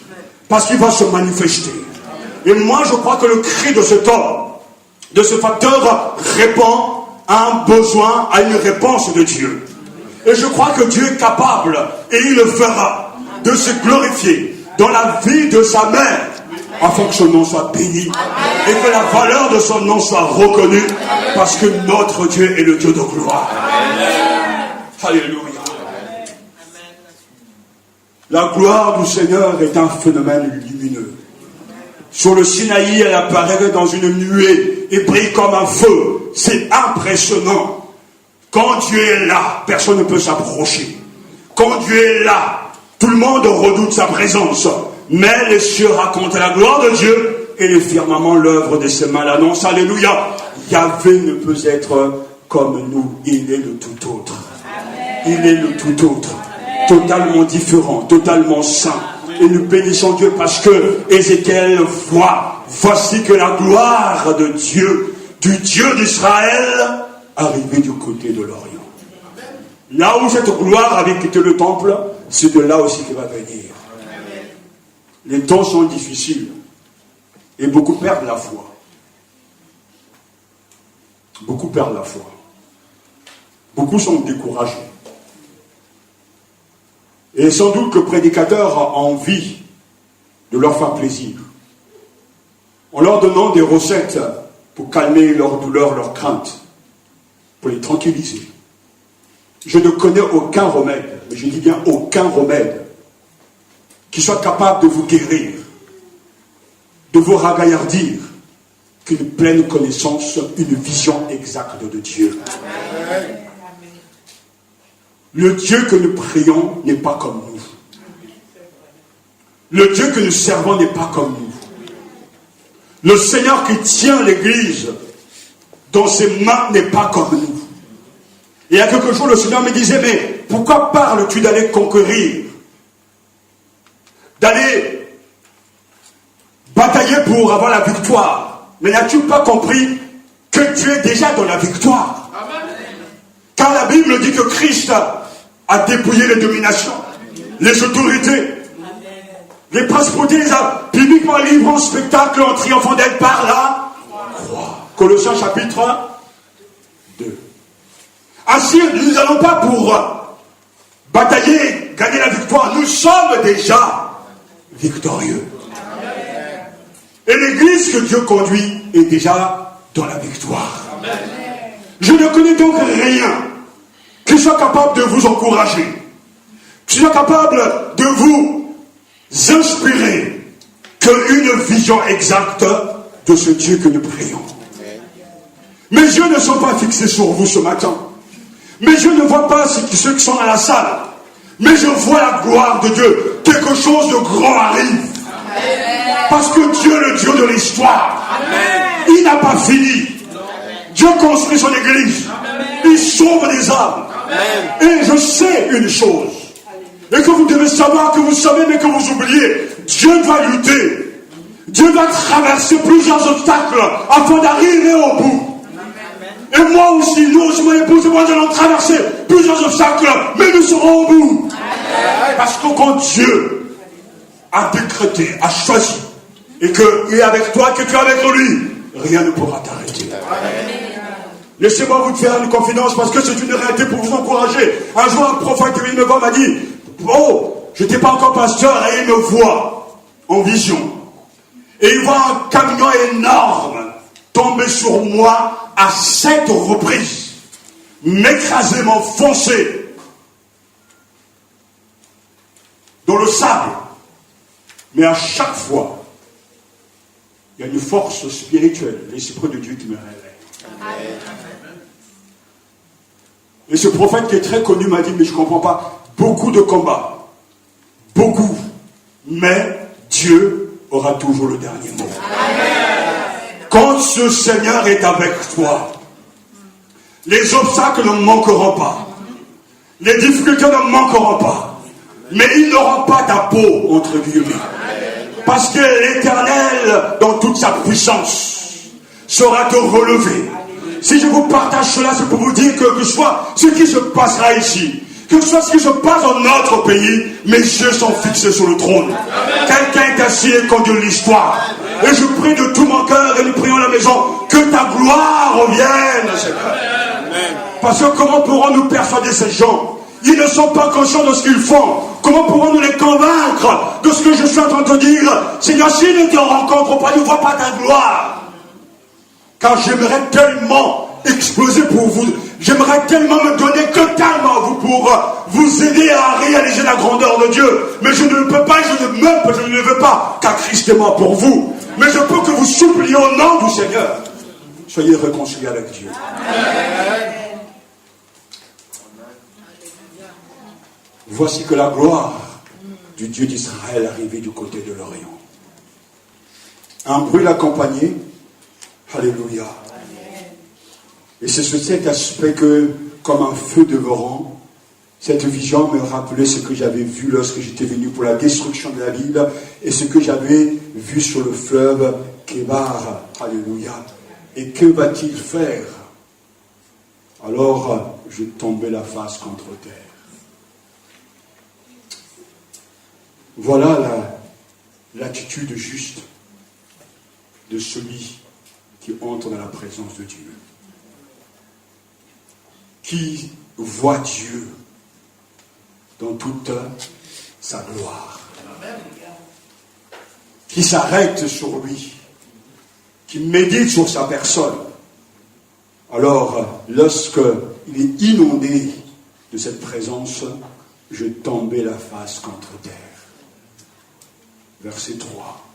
Speaker 3: parce qu'il va se manifester. Et moi, je crois que le cri de cet homme, de ce facteur, répond à un besoin, à une réponse de Dieu. Et je crois que Dieu est capable, et il le fera, de se glorifier dans la vie de sa mère, afin que son nom soit béni et que la valeur de son nom soit reconnue, parce que notre Dieu est le Dieu de gloire. Alléluia. La gloire du Seigneur est un phénomène lumineux. Sur le Sinaï, elle apparaît dans une nuée et brille comme un feu. C'est impressionnant. Quand Dieu est là, personne ne peut s'approcher. Quand Dieu est là, tout le monde redoute sa présence. Mais les cieux racontent la gloire de Dieu et les firmaments l'œuvre de ses mains l'annonce. Alléluia. Yahvé ne peut être comme nous. Il est le tout autre. Il est le tout autre. Totalement différent, totalement saint. Et nous bénissons Dieu parce que Ézéchiel voit, voici que la gloire de Dieu, du Dieu d'Israël, arrivait du côté de l'Orient. Là où cette gloire avait quitté le temple, c'est de là aussi qu'il va venir. Les temps sont difficiles et beaucoup perdent la foi. Beaucoup perdent la foi. Beaucoup sont découragés. Et sans doute que le prédicateur a envie de leur faire plaisir, en leur donnant des recettes pour calmer leurs douleurs, leurs craintes, pour les tranquilliser. je ne connais aucun remède, mais je dis bien aucun remède, qui soit capable de vous guérir, de vous ragaillardir, qu'une pleine connaissance, une vision exacte de Dieu. Amen. Le Dieu que nous prions n'est pas comme nous. Le Dieu que nous servons n'est pas comme nous. Le Seigneur qui tient l'Église dans ses mains n'est pas comme nous. Et il y a quelques jours, le Seigneur me disait, mais pourquoi parles-tu d'aller conquérir, d'aller batailler pour avoir la victoire? Mais n'as-tu pas compris que tu es déjà dans la victoire? Amen. Car la Bible dit que Christ a dépouillé les dominations, les autorités, les principautés, les a publiquement livrés en spectacle en triomphant d'elle par la croix. Colossiens chapitre 2. Ainsi, nous n'allons pas pour batailler, gagner la victoire. Nous sommes déjà victorieux. Amen. Et l'église que Dieu conduit est déjà dans la victoire. Amen. Je ne connais donc rien qui soit capable de vous encourager, qui soit capable de vous inspirer qu'une vision exacte de ce Dieu que nous prions. Mes yeux ne sont pas fixés sur vous ce matin. Mes yeux ne voient pas ceux qui sont dans la salle. Mais je vois la gloire de Dieu. Quelque chose de grand arrive. Amen. Parce que Dieu est le Dieu de l'histoire. Amen. Il n'a pas fini. Dieu construit son église. Amen. Il sauve des âmes. Amen. Et je sais une chose. Et que vous devez savoir, que vous savez, mais que vous oubliez. Dieu doit lutter. Dieu doit traverser plusieurs obstacles afin d'arriver au bout. Et moi aussi, nous aussi, mon épouse et moi, nous allons traverser plusieurs obstacles, mais nous serons au bout. Amen. Parce que quand Dieu a décrété, a choisi, et qu'il est avec toi, que tu es avec lui, rien ne pourra t'arrêter. Laissez-moi vous faire une confidence, parce que c'est une réalité pour vous encourager. Un jour, un prophète qui me voit m'a dit, oh, je n'étais pas encore pasteur, et il me voit en vision. Et il voit un camion énorme tomber sur moi à 7 reprises, m'écraser, m'enfoncer dans le sable. Mais à chaque fois, il y a une force spirituelle, l'Esprit de Dieu qui me révèle. Amen. Et ce prophète qui est très connu m'a dit, mais je ne comprends pas, beaucoup de combats, beaucoup, mais Dieu aura toujours le dernier mot. Amen. Quand ce Seigneur est avec toi, les obstacles ne manqueront pas. Les difficultés ne manqueront pas. Mais ils n'auront pas ta peau, entre guillemets. Parce que l'Éternel, dans toute sa puissance, saura te relever. Si je vous partage cela, c'est pour vous dire que soit ce qui se passera ici, que ce soit ce qui se passe dans notre pays, mes yeux sont fixés sur le trône. Quelqu'un est assis et conduit l'histoire. Et je prie de tout mon cœur, et nous prions à la maison, que ta gloire revienne, Seigneur. Parce que comment pourrons-nous persuader ces gens? Ils ne sont pas conscients de ce qu'ils font. Comment pourrons-nous les convaincre de ce que je suis en train de dire? Seigneur, s'ils ne te rencontrent pas, ne voient pas ta gloire. Car j'aimerais tellement exploser pour vous. J'aimerais tellement me donner totalement à vous pour vous aider à réaliser la grandeur de Dieu. Mais je ne le peux pas, je ne le veux pas, car Christ est mort pour vous. Mais je peux que vous supplier au nom du Seigneur. Soyez réconciliés avec Dieu. Amen. Voici que la gloire du Dieu d'Israël arrivait du côté de l'Orient. Un bruit l'accompagnait. Alléluia. Et c'est sur cet aspect que, comme un feu dévorant, cette vision me rappelait ce que j'avais vu lorsque j'étais venu pour la destruction de la ville et ce que j'avais vu sur le fleuve Kébar. Alléluia. Et que va-t-il faire? Alors, je tombais la face contre terre. Voilà l'attitude juste de celui qui entre dans la présence de Dieu. Qui voit Dieu dans toute sa gloire. Qui s'arrête sur lui. Qui médite sur sa personne. Alors, lorsqu'il est inondé de cette présence, je tombais la face contre terre. Verset 3.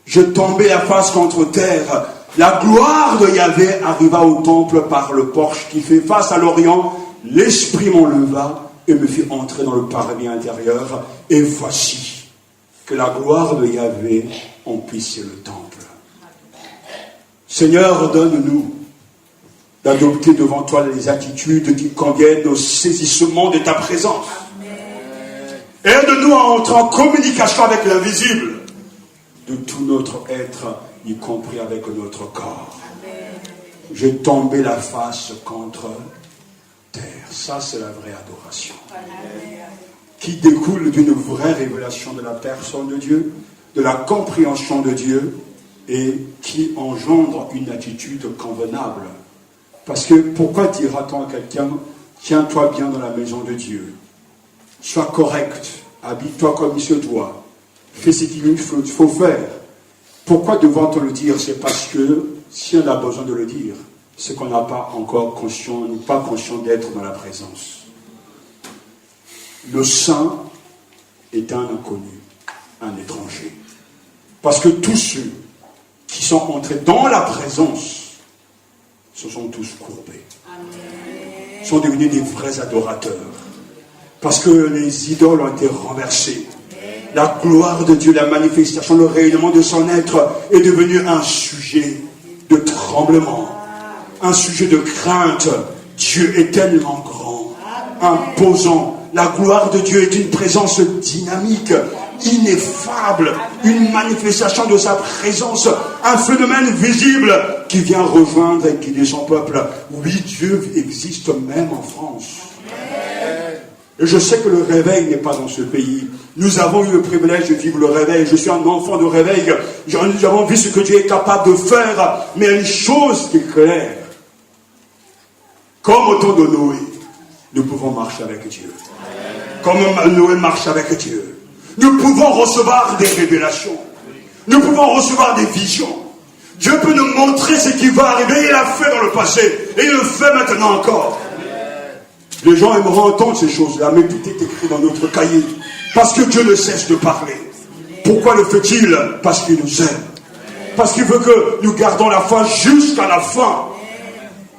Speaker 3: Je tombais la face contre terre. La gloire de Yahvé arriva au temple par le porche qui fait face à l'Orient. L'Esprit m'enleva et me fit entrer dans le parvis intérieur. Et voici que la gloire de Yahvé emplissait le temple. Seigneur, donne-nous d'adopter devant toi les attitudes qui conviennent au saisissement de ta présence. Aide-nous à entrer en communication avec l'invisible de tout notre être, y compris avec notre corps. J'ai tombé la face contre terre. Ça, c'est la vraie adoration. Qui découle d'une vraie révélation de la personne de Dieu, de la compréhension de Dieu, et qui engendre une attitude convenable. Parce que pourquoi dira-t-on à quelqu'un, tiens-toi bien dans la maison de Dieu, sois correct, habille-toi comme il se doit, fais ce qu'il faut faire. Pourquoi devant-on le dire? C'est parce que si on a besoin de le dire, c'est qu'on n'a pas encore conscient, n'est pas conscient d'être dans la présence. Le saint est un inconnu, un étranger. Parce que tous ceux qui sont entrés dans la présence se sont tous courbés. Sont devenus des vrais adorateurs. Parce que les idoles ont été renversées. La gloire de Dieu, la manifestation, le rayonnement de son être est devenu un sujet de tremblement, un sujet de crainte. Dieu est tellement grand, imposant. La gloire de Dieu est une présence dynamique, ineffable, une manifestation de sa présence, un phénomène visible qui vient rejoindre et guider son peuple. Oui, Dieu existe même en France. Et je sais que le réveil n'est pas dans ce pays. Nous avons eu le privilège de vivre le réveil. Je suis un enfant de réveil. Nous avons vu ce que Dieu est capable de faire. Mais il y a une chose qui est claire. Comme au temps de Noé, nous pouvons marcher avec Dieu. Comme Noé marche avec Dieu. Nous pouvons recevoir des révélations. Nous pouvons recevoir des visions. Dieu peut nous montrer ce qui va arriver. Il l'a fait dans le passé. Et il le fait maintenant encore. Les gens aimeront entendre ces choses-là, mais tout est écrit dans notre cahier. Parce que Dieu ne cesse de parler. Pourquoi le fait-il? Parce qu'il nous aime. Parce qu'il veut que nous gardons la foi jusqu'à la fin.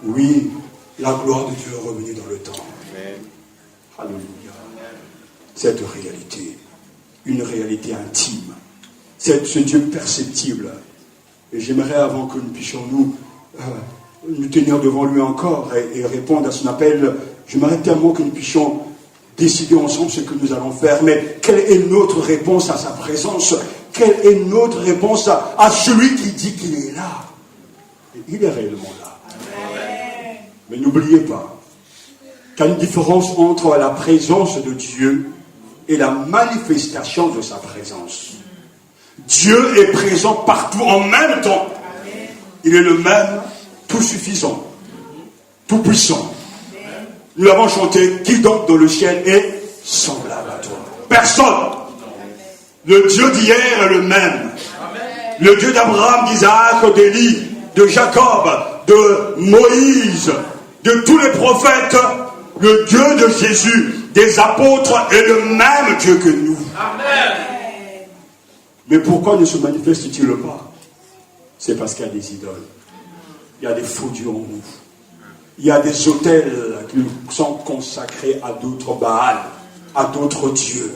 Speaker 3: Oui, la gloire de Dieu est revenue dans le temps. Alléluia. Cette réalité, une réalité intime, ce Dieu perceptible. Et j'aimerais, avant que nous puissions nous tenir devant lui encore et répondre à son appel, j'aimerais tellement que nous puissions décider ensemble ce que nous allons faire. Mais quelle est notre réponse à sa présence? Quelle est notre réponse à celui qui dit qu'il est là? Il est réellement là. Amen. Mais n'oubliez pas qu'il y a une différence entre la présence de Dieu et la manifestation de sa présence. Dieu est présent partout en même temps. Il est le même, tout suffisant, tout puissant. Nous l'avons chanté, qui donc dans le ciel est semblable à toi? Personne. Le Dieu d'hier est le même. Le Dieu d'Abraham, d'Isaac, d'Élie, de Jacob, de Moïse, de tous les prophètes, le Dieu de Jésus, des apôtres est le même Dieu que nous. Amen. Mais pourquoi ne se manifeste-t-il pas? C'est parce qu'il y a des idoles. Il y a des faux dieux en nous. Il y a des autels qui sont consacrés à d'autres Baals, à d'autres dieux.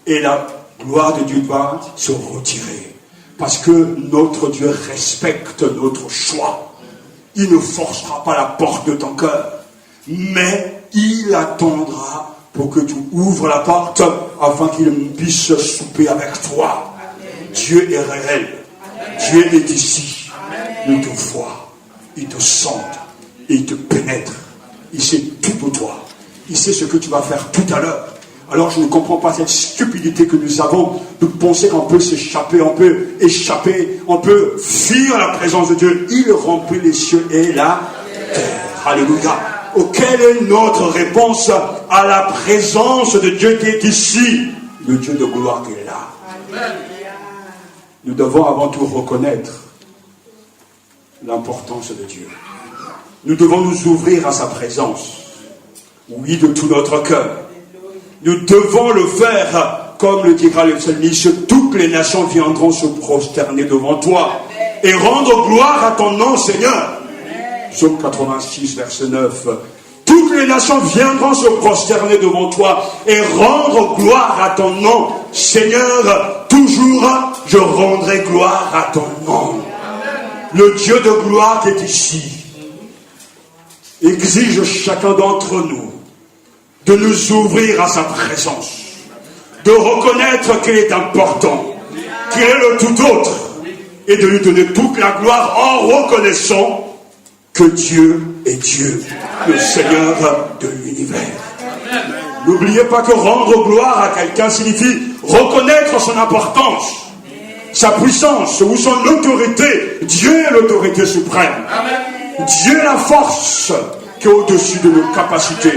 Speaker 3: Et la gloire de Dieu doit se retirer. Parce que notre Dieu respecte notre choix. Il ne forcera pas la porte de ton cœur. Mais il attendra pour que tu ouvres la porte afin qu'il puisse souper avec toi. Dieu est réel. Dieu est ici. Il te voit. Il te sent. Et il te pénètre. Il sait tout de toi. Il sait ce que tu vas faire tout à l'heure. Alors je ne comprends pas cette stupidité que nous avons de penser qu'on peut s'échapper, on peut échapper, on peut fuir la présence de Dieu. Il remplit les cieux et la terre. Alléluia. Quelle est notre réponse à la présence de Dieu qui est ici? Le Dieu de gloire qui est là. Nous devons avant tout reconnaître l'importance de Dieu. Nous devons nous ouvrir à sa présence. Oui, de tout notre cœur. Nous devons le faire, comme le dira le psalmiste, toutes les nations viendront se prosterner devant toi et rendre gloire à ton nom, Seigneur. Psaume 86, verset 9. Toutes les nations viendront se prosterner devant toi et rendre gloire à ton nom. Seigneur, toujours je rendrai gloire à ton nom. Le Dieu de gloire qui est ici exige chacun d'entre nous de nous ouvrir à sa présence, de reconnaître qu'il est important, qu'il est le tout autre, et de lui donner toute la gloire en reconnaissant que Dieu est Dieu, le Seigneur de l'univers. N'oubliez pas que rendre gloire à quelqu'un signifie reconnaître son importance, sa puissance ou son autorité. Dieu est l'autorité suprême. Dieu est la force qui est au-dessus de nos capacités.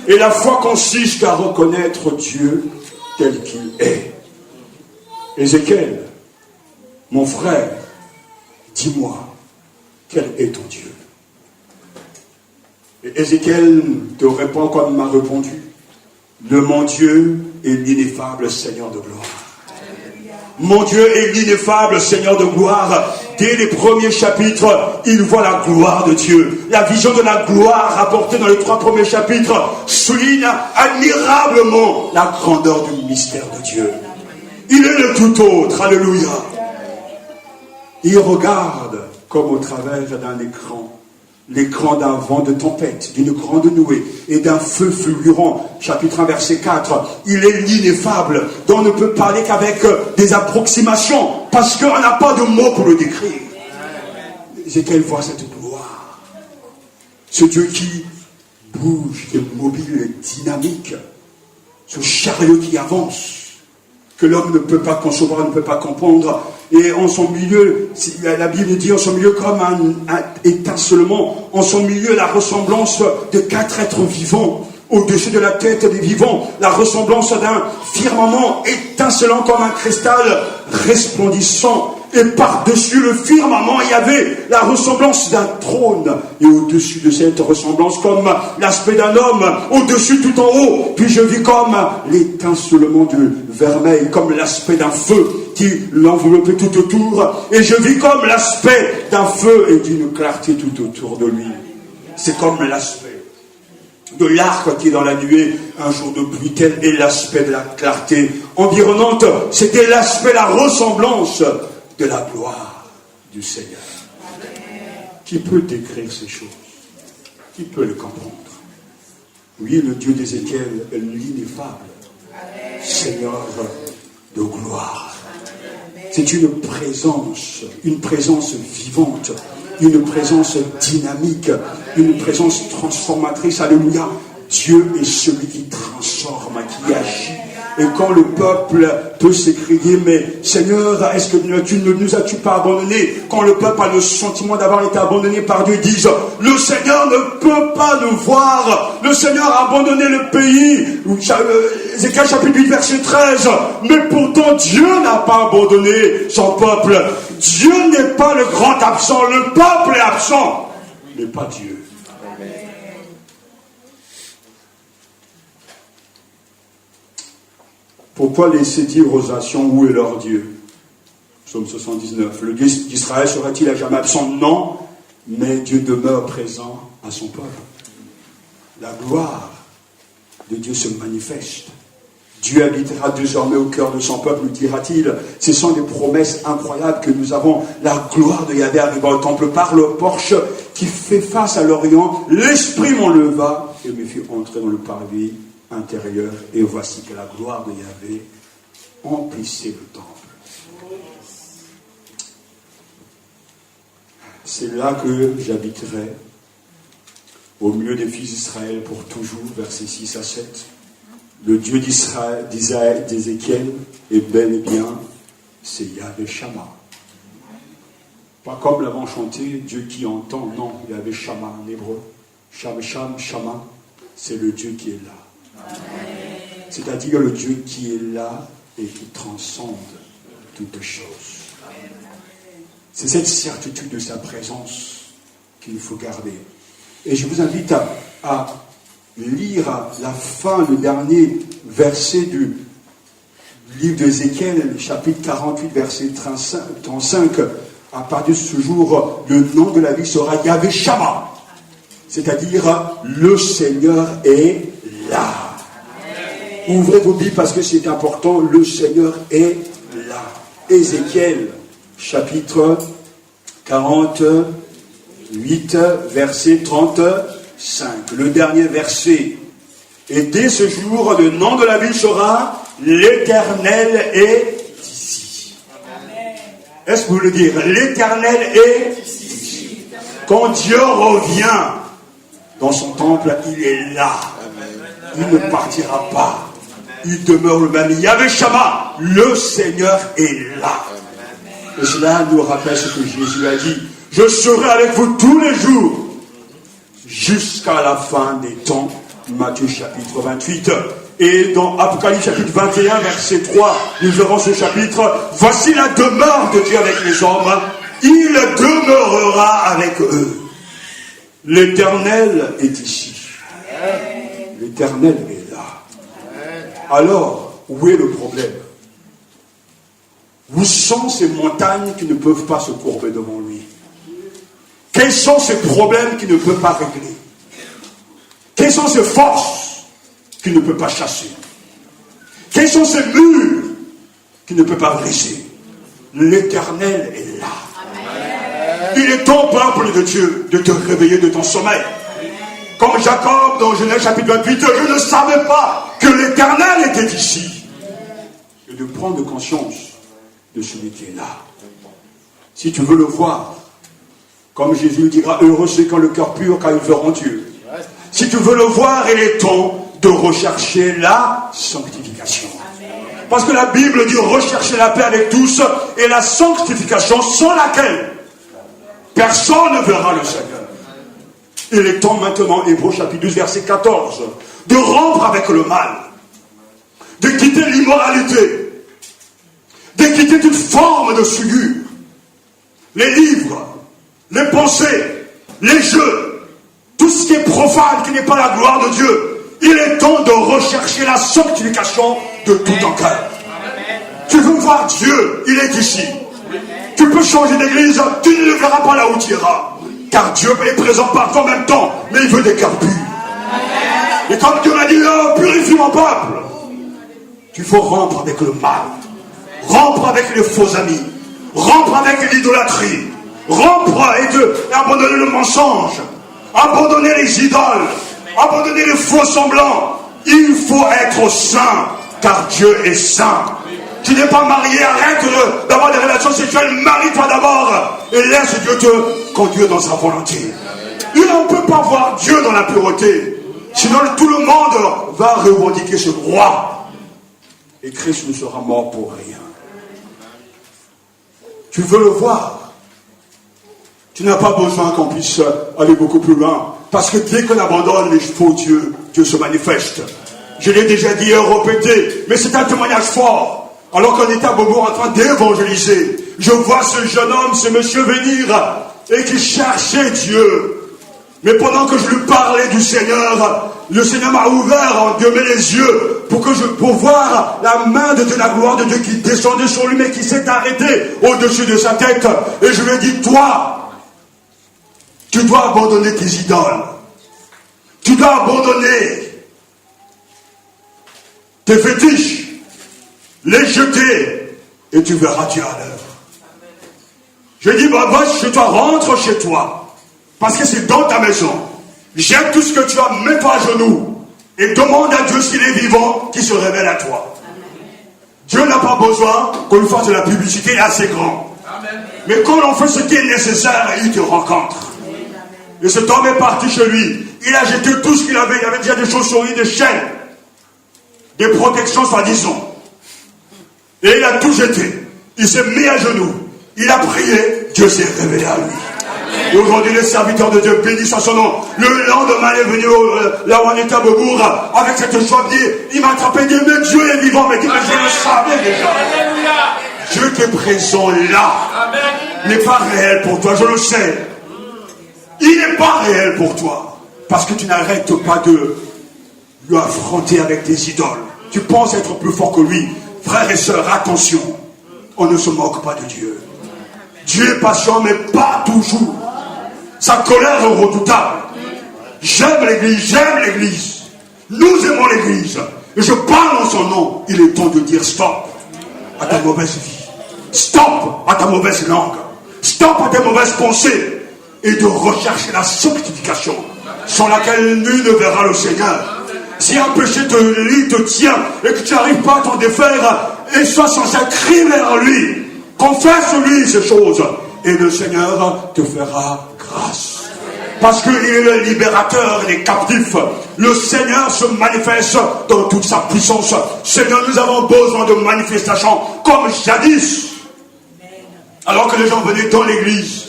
Speaker 3: Et la foi consiste à reconnaître Dieu tel qu'il est. Ézéchiel, mon frère, dis-moi, quel est ton Dieu? Et Ézéchiel te répond comme il m'a répondu. Mon Dieu est l'ineffable Seigneur de gloire. Mon Dieu est l'ineffable Seigneur de gloire. Dès les premiers chapitres, il voit la gloire de Dieu. La vision de la gloire rapportée dans les 3 premiers chapitres souligne admirablement la grandeur du mystère de Dieu. Il est le tout autre, alléluia. Il regarde comme au travers d'un écran, l'écran d'un vent de tempête, d'une grande nuée et d'un feu fulgurant. Chapitre 1, verset 4. Il est l'ineffable, dont on ne peut parler qu'avec des approximations, parce qu'on n'a pas de mots pour le décrire. Ézéchiel voit cette gloire. Ce Dieu qui bouge, qui est mobile, dynamique. Ce chariot qui avance, que l'homme ne peut pas concevoir, ne peut pas comprendre. Et en son milieu, la Bible dit en son milieu comme un étincellement, en son milieu la ressemblance de 4 êtres vivants, au-dessus de la tête des vivants, la ressemblance d'un firmament étincelant comme un cristal resplendissant. Et par-dessus le firmament, il y avait la ressemblance d'un trône. Et au-dessus de cette ressemblance, comme l'aspect d'un homme, au-dessus tout en haut. Puis je vis comme l'étincellement du vermeil, comme l'aspect d'un feu qui l'enveloppait tout autour. Et je vis comme l'aspect d'un feu et d'une clarté tout autour de lui. C'est comme l'aspect de l'arc qui est dans la nuée un jour de pluie. Tel est l'aspect de la clarté environnante. C'était l'aspect, la ressemblance de la gloire du Seigneur. Qui peut décrire ces choses? Qui peut le comprendre? Oui, le Dieu d'Ézéchiel est l'ineffable Seigneur de gloire. C'est une présence vivante, une présence dynamique, une présence transformatrice. Alléluia. Dieu est celui qui transforme, qui agit. Et quand le peuple peut s'écrier, mais Seigneur, est-ce que tu ne nous as-tu pas abandonnés? Quand le peuple a le sentiment d'avoir été abandonné par Dieu, ils disent, le Seigneur ne peut pas nous voir. Le Seigneur a abandonné le pays. Ézéchiel chapitre 8, verset 13. Mais pourtant, Dieu n'a pas abandonné son peuple. Dieu n'est pas le grand absent. Le peuple est absent, mais pas Dieu. Pourquoi laisser dire aux nations où est leur Dieu? Psaume 79. Le Dieu d'Israël serait-il à jamais absent? Non, mais Dieu demeure présent à son peuple. La gloire de Dieu se manifeste. Dieu habitera désormais au cœur de son peuple, dira-t-il. Ce sont des promesses incroyables que nous avons. La gloire de Yahvé arriva au temple par le porche qui fait face à l'Orient. L'Esprit m'enleva et me fit entrer dans le parvis intérieur, et voici que la gloire de Yahvé emplissait le temple. C'est là que j'habiterai au milieu des fils d'Israël pour toujours, versets 6 à 7. Le Dieu d'Ézéchiel est bel et bien, c'est Yahvé Shama. Pas comme l'avons chanté, Dieu qui entend, non, Yahvé Shama en hébreu. Shama, c'est le Dieu qui est là. C'est-à-dire le Dieu qui est là et qui transcende toutes choses. C'est cette certitude de sa présence qu'il faut garder. Et je vous invite à lire la fin, le dernier verset du livre d'Ézéchiel, chapitre 48, verset 35. À partir de ce jour, le nom de la ville sera Yahvé Shama. C'est-à-dire, le Seigneur est là. Ouvrez vos Bibles parce que c'est important, le Seigneur est là. Ézéchiel, chapitre 48, verset 35. Le dernier verset. Et dès ce jour, le nom de la ville sera l'Éternel est ici. Est-ce que vous voulez dire? L'Éternel est ici. Quand Dieu revient dans son temple, il est là. Il ne partira pas. Il demeure le même. Yahvé Shama, le Seigneur est là. Et cela nous rappelle ce que Jésus a dit. Je serai avec vous tous les jours jusqu'à la fin des temps. Matthieu chapitre 28. Et dans Apocalypse chapitre 21, verset 3, nous verrons ce chapitre. Voici la demeure de Dieu avec les hommes. Il demeurera avec eux. L'Éternel est ici. L'Éternel est là. Alors, où est le problème? Où sont ces montagnes qui ne peuvent pas se courber devant lui? Quels sont ces problèmes qu'il ne peut pas régler? Quelles sont ces forces qu'il ne peut pas chasser? Quels sont ces murs qu'il ne peut pas briser? L'Éternel est là. Amen. Il est ton peuple de Dieu de te réveiller de ton sommeil. Comme Jacob dans Genèse chapitre 28, je ne savais pas que l'Éternel était ici. Et de prendre conscience de celui qui est là. Si tu veux le voir, comme Jésus dira, heureux ceux qui ont le cœur pur, car ils verront Dieu. Si tu veux le voir, il est temps de rechercher la sanctification. Parce que la Bible dit rechercher la paix avec tous et la sanctification sans laquelle personne ne verra le Seigneur. Il est temps maintenant, Hébreux chapitre 12, verset 14, de rompre avec le mal, de quitter l'immoralité, de quitter toute forme de souillure, les livres, les pensées, les jeux, tout ce qui est profane, qui n'est pas la gloire de Dieu. Il est temps de rechercher la sanctification de tout ton cœur. Tu veux voir Dieu, il est ici. Tu peux changer d'église, tu ne le verras pas là où tu iras. Car Dieu est présent partout en même temps, mais il veut des cœurs purs. Et comme Dieu m'a dit, oh, purifie mon peuple. Tu faut rompre avec le mal, rompre avec les faux amis, rompre avec l'idolâtrie, rompre et abandonner le mensonge, abandonner les idoles, abandonner les faux semblants. Il faut être saint, car Dieu est saint. Tu n'es pas marié, arrête d'avoir des relations sexuelles, marie-toi d'abord et laisse Dieu te conduire dans sa volonté. Il ne peut pas voir Dieu dans la pureté, sinon tout le monde va revendiquer ce droit et Christ ne sera mort pour rien. Tu veux le voir, tu n'as pas besoin qu'on puisse aller beaucoup plus loin, parce que dès qu'on abandonne les faux dieux, Dieu se manifeste. Je l'ai déjà dit et répété, mais c'est un témoignage fort. Alors qu'on était à Beaubourg en train d'évangéliser, je vois ce jeune homme, ce monsieur venir et qui cherchait Dieu. Mais pendant que je lui parlais du Seigneur, le Seigneur m'a ouvert en Dieu met les yeux pour voir la main de Dieu, la gloire de Dieu qui descendait sur lui mais qui s'est arrêtée au-dessus de sa tête. Et je lui ai dit, toi, tu dois abandonner tes idoles. Tu dois abandonner tes fétiches. Les jeter et tu verras Dieu à l'œuvre. Je dis, bah, va chez toi, rentre chez toi. Parce que c'est dans ta maison. Jette tout ce que tu as, mets-toi à genoux. Et demande à Dieu s'il est vivant, qu'il se révèle à toi. Dieu n'a pas besoin qu'on lui fasse de la publicité, il est assez grand. Mais quand on fait ce qui est nécessaire, il te rencontre. Et cet homme est parti chez lui. Il a jeté tout ce qu'il avait. Il avait déjà des choses sur lui, des chaînes, des protections soi-disant. Et il a tout jeté. Il s'est mis à genoux. Il a prié. Dieu s'est révélé à lui. Et aujourd'hui, les serviteurs de Dieu bénissent à son nom. Le lendemain, il est venu là où on était à Beaubourg avec cette joie. Il m'a attrapé et dit, mais Dieu est vivant. Mais, je le savais déjà. Dieu qui est présent là n'est pas réel pour toi. Je le sais. Il n'est pas réel pour toi. Parce que tu n'arrêtes pas lui affronter avec des idoles. Tu penses être plus fort que lui. Frères et sœurs, attention. On ne se moque pas de Dieu. Dieu est patient, mais pas toujours. Sa colère est redoutable. J'aime l'église. Nous aimons l'église. Et je parle en son nom. Il est temps de dire stop à ta mauvaise vie. Stop à ta mauvaise langue. Stop à tes mauvaises pensées. Et de rechercher la sanctification sans laquelle nul ne verra le Seigneur. Si un péché te tient et que tu n'arrives pas à t'en défaire, et sois sans un cri vers lui. Confesse-lui ces choses. Et le Seigneur te fera grâce. Parce qu'il est le libérateur des captifs. Le Seigneur se manifeste dans toute sa puissance. Seigneur, nous avons besoin de manifestations comme jadis. Alors que les gens venaient dans l'église.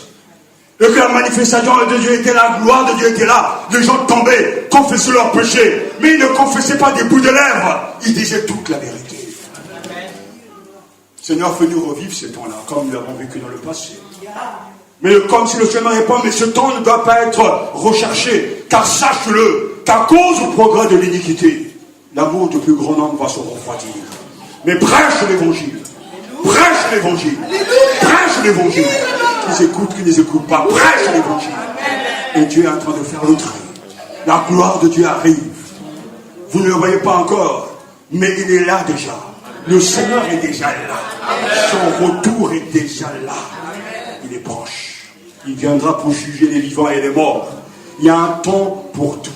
Speaker 3: Et que la manifestation de Dieu était là, la gloire de Dieu était là. Les gens tombaient, confessaient leurs péchés. Mais ils ne confessaient pas des bouts de lèvres. Ils disaient toute la vérité. Seigneur, fais-nous revivre ces temps-là, comme nous l'avons vécu dans le passé. Mais comme si le Seigneur répond, mais ce temps ne doit pas être recherché. Car sache-le, qu'à cause du progrès de l'iniquité, l'amour du plus grand nombre va se refroidir. Mais prêche l'évangile. Prêche l'évangile. Prêche l'évangile. Qu'ils écoutent, qu'ils ne les écoutent pas. Prêche l'évangile. Et Dieu est en train de faire le tri. La gloire de Dieu arrive. Vous ne le voyez pas encore, mais il est là déjà. Le Seigneur est déjà là. Son retour est déjà là. Il est proche. Il viendra pour juger les vivants et les morts. Il y a un temps pour tout.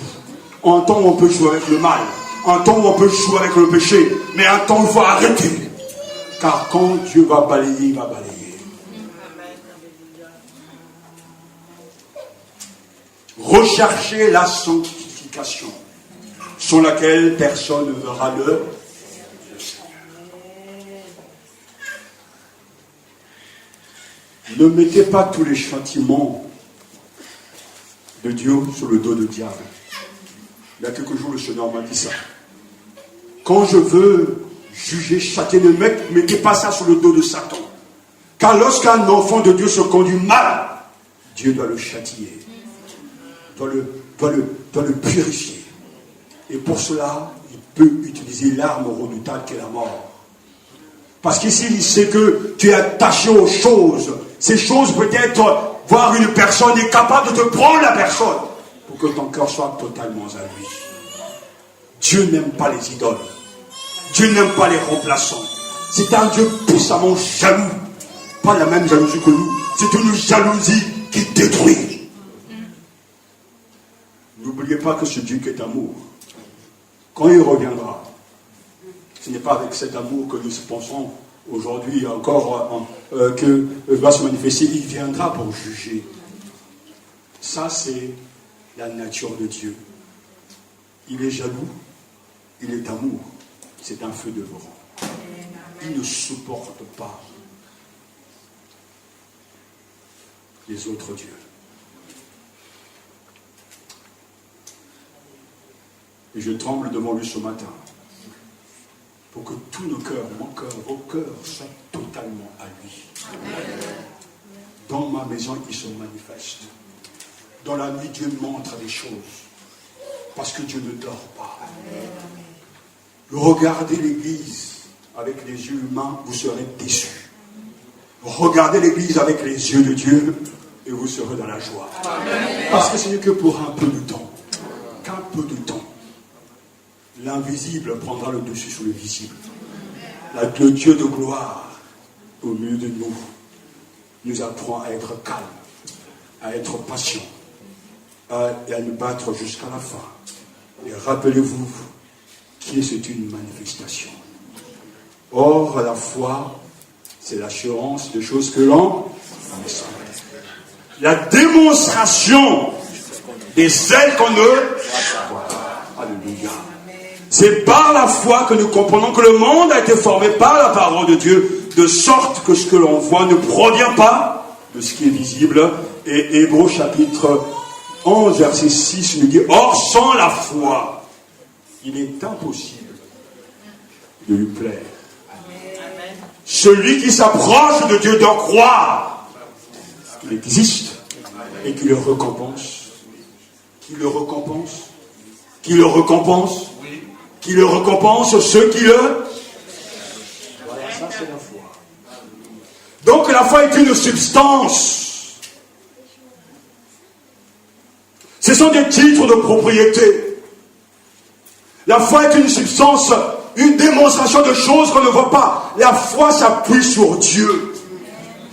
Speaker 3: Un temps où on peut jouer avec le mal. Un temps où on peut jouer avec le péché. Mais un temps où il faut arrêter. Car quand Dieu va balayer, il va balayer. Recherchez la sanctification, sans laquelle personne ne verra le. Ne mettez pas tous les châtiments de Dieu sur le dos du diable. Il y a quelques jours, le Seigneur m'a dit ça. Quand je veux juger, châtier, ne mettez pas ça sur le dos de Satan. Car lorsqu'un enfant de Dieu se conduit mal, Dieu doit le châtier. Doit le purifier. Et pour cela, il peut utiliser l'arme redoutable qui est la mort. Parce qu'ici, il sait que tu es attaché aux choses. Ces choses, peut-être, voir une personne est capable de te prendre la personne pour que ton cœur soit totalement à lui. Dieu n'aime pas les idoles. Dieu n'aime pas les remplaçants. C'est un Dieu puissamment jaloux. Pas la même jalousie que nous. C'est une jalousie qui détruit. N'oubliez pas que ce Dieu qui est amour, quand il reviendra, ce n'est pas avec cet amour que nous pensons aujourd'hui encore que va se manifester. Il viendra pour juger. Ça, c'est la nature de Dieu. Il est jaloux, il est amour. C'est un feu dévorant. Il ne supporte pas les autres dieux. Et je tremble devant lui ce matin pour que tous nos cœurs, mon cœur, vos cœurs soient totalement à lui. Amen. Dans ma maison, il se manifeste. Dans la nuit, Dieu montre des choses. Parce que Dieu ne dort pas. Amen. Regardez l'église avec les yeux humains, vous serez déçus. Regardez l'église avec les yeux de Dieu et vous serez dans la joie. Amen. Parce que ce n'est que pour un peu de temps. Qu'un peu de temps. L'invisible prendra le dessus sur le visible. Le Dieu de gloire, au milieu de nous, nous apprend à être calme, à être patient, et à nous battre jusqu'à la fin. Et rappelez-vous qui est une manifestation. Or, la foi, c'est l'assurance de choses que l'on espère. La démonstration des celles qu'on ne voit pas. Alléluia. C'est par la foi que nous comprenons que le monde a été formé par la parole de Dieu, de sorte que ce que l'on voit ne provient pas de ce qui est visible. Et Hébreux chapitre 11, verset 6 nous dit, or sans la foi, il est impossible de lui plaire. Amen. Celui qui s'approche de Dieu doit croire qu'il existe et qu'il le récompense. Qu'il le récompense. Qu'il le récompense. qui le récompense ceux qui le... Voilà, ça c'est la foi. Donc la foi est une substance. Ce sont des titres de propriété. La foi est une substance, une démonstration de choses qu'on ne voit pas. La foi s'appuie sur Dieu,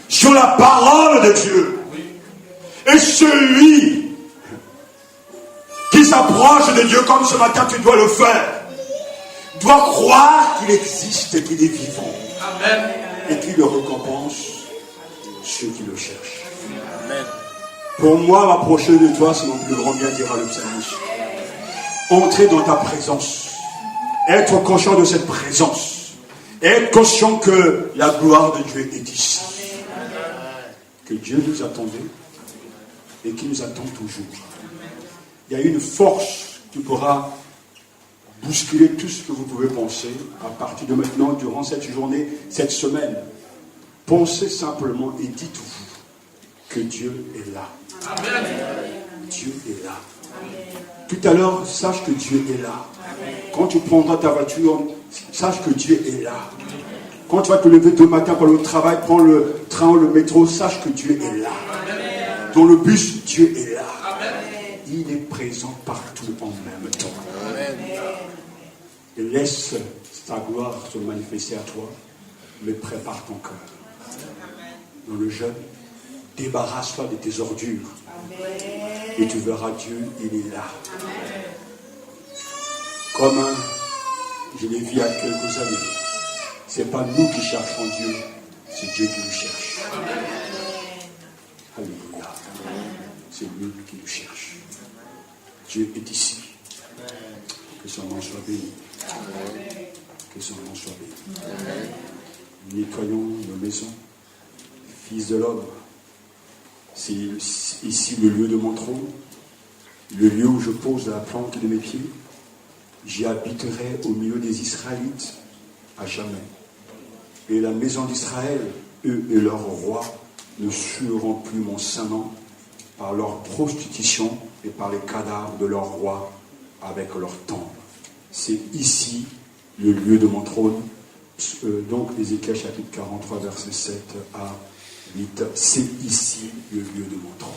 Speaker 3: sur la parole de Dieu. Et celui qui s'approche de Dieu, comme ce matin tu dois le faire, doit croire qu'il existe et qu'il est vivant. Amen. Et qu'il le récompense ceux qui le cherchent. Amen. Pour moi, m'approcher de toi, c'est mon plus grand bien, dira le psalmiste. Entrer dans ta présence, être conscient de cette présence, être conscient que la gloire de Dieu est ici. Que Dieu nous attendait et qui nous attend toujours. Il y a une force qui pourra bousculer tout ce que vous pouvez penser à partir de maintenant, durant cette journée, cette semaine. Pensez simplement et dites-vous que Dieu est là. Amen. Dieu est là. Amen. Tout à l'heure, sache que Dieu est là. Amen. Quand tu prendras ta voiture, sache que Dieu est là. Quand tu vas te lever demain matin pour le travail, prends le train ou le métro, sache que Dieu est là. Amen. Dans le bus, Dieu est là. Amen. Il est présent partout en même temps. Amen. Et laisse ta gloire se manifester à toi, mais prépare ton cœur. Dans le jeûne, débarrasse-toi de tes ordures. Amen. Et tu verras Dieu, il est là. Amen. Comme je l'ai vu il y a quelques années. Ce n'est pas nous qui cherchons Dieu, c'est Dieu qui nous cherche. Amen. Alléluia. C'est lui qui nous cherche. Dieu est ici. Que son nom soit béni. Que son nom soit béni. Nettoyons nos maisons. Fils de l'homme, c'est ici le lieu de mon trône, le lieu où je pose la plante de mes pieds. J'y habiterai au milieu des Israélites à jamais. Et la maison d'Israël, eux et leurs rois, ne sueront plus mon saint nom par leur prostitution et par les cadavres de leurs rois avec leurs tombes. C'est ici le lieu de mon trône. Donc, Ézéchiel chapitre 43, verset 7 à 8. C'est ici le lieu de mon trône.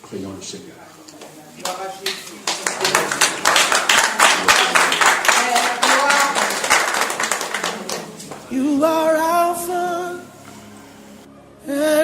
Speaker 3: Prions le Seigneur.
Speaker 4: You are Alpha and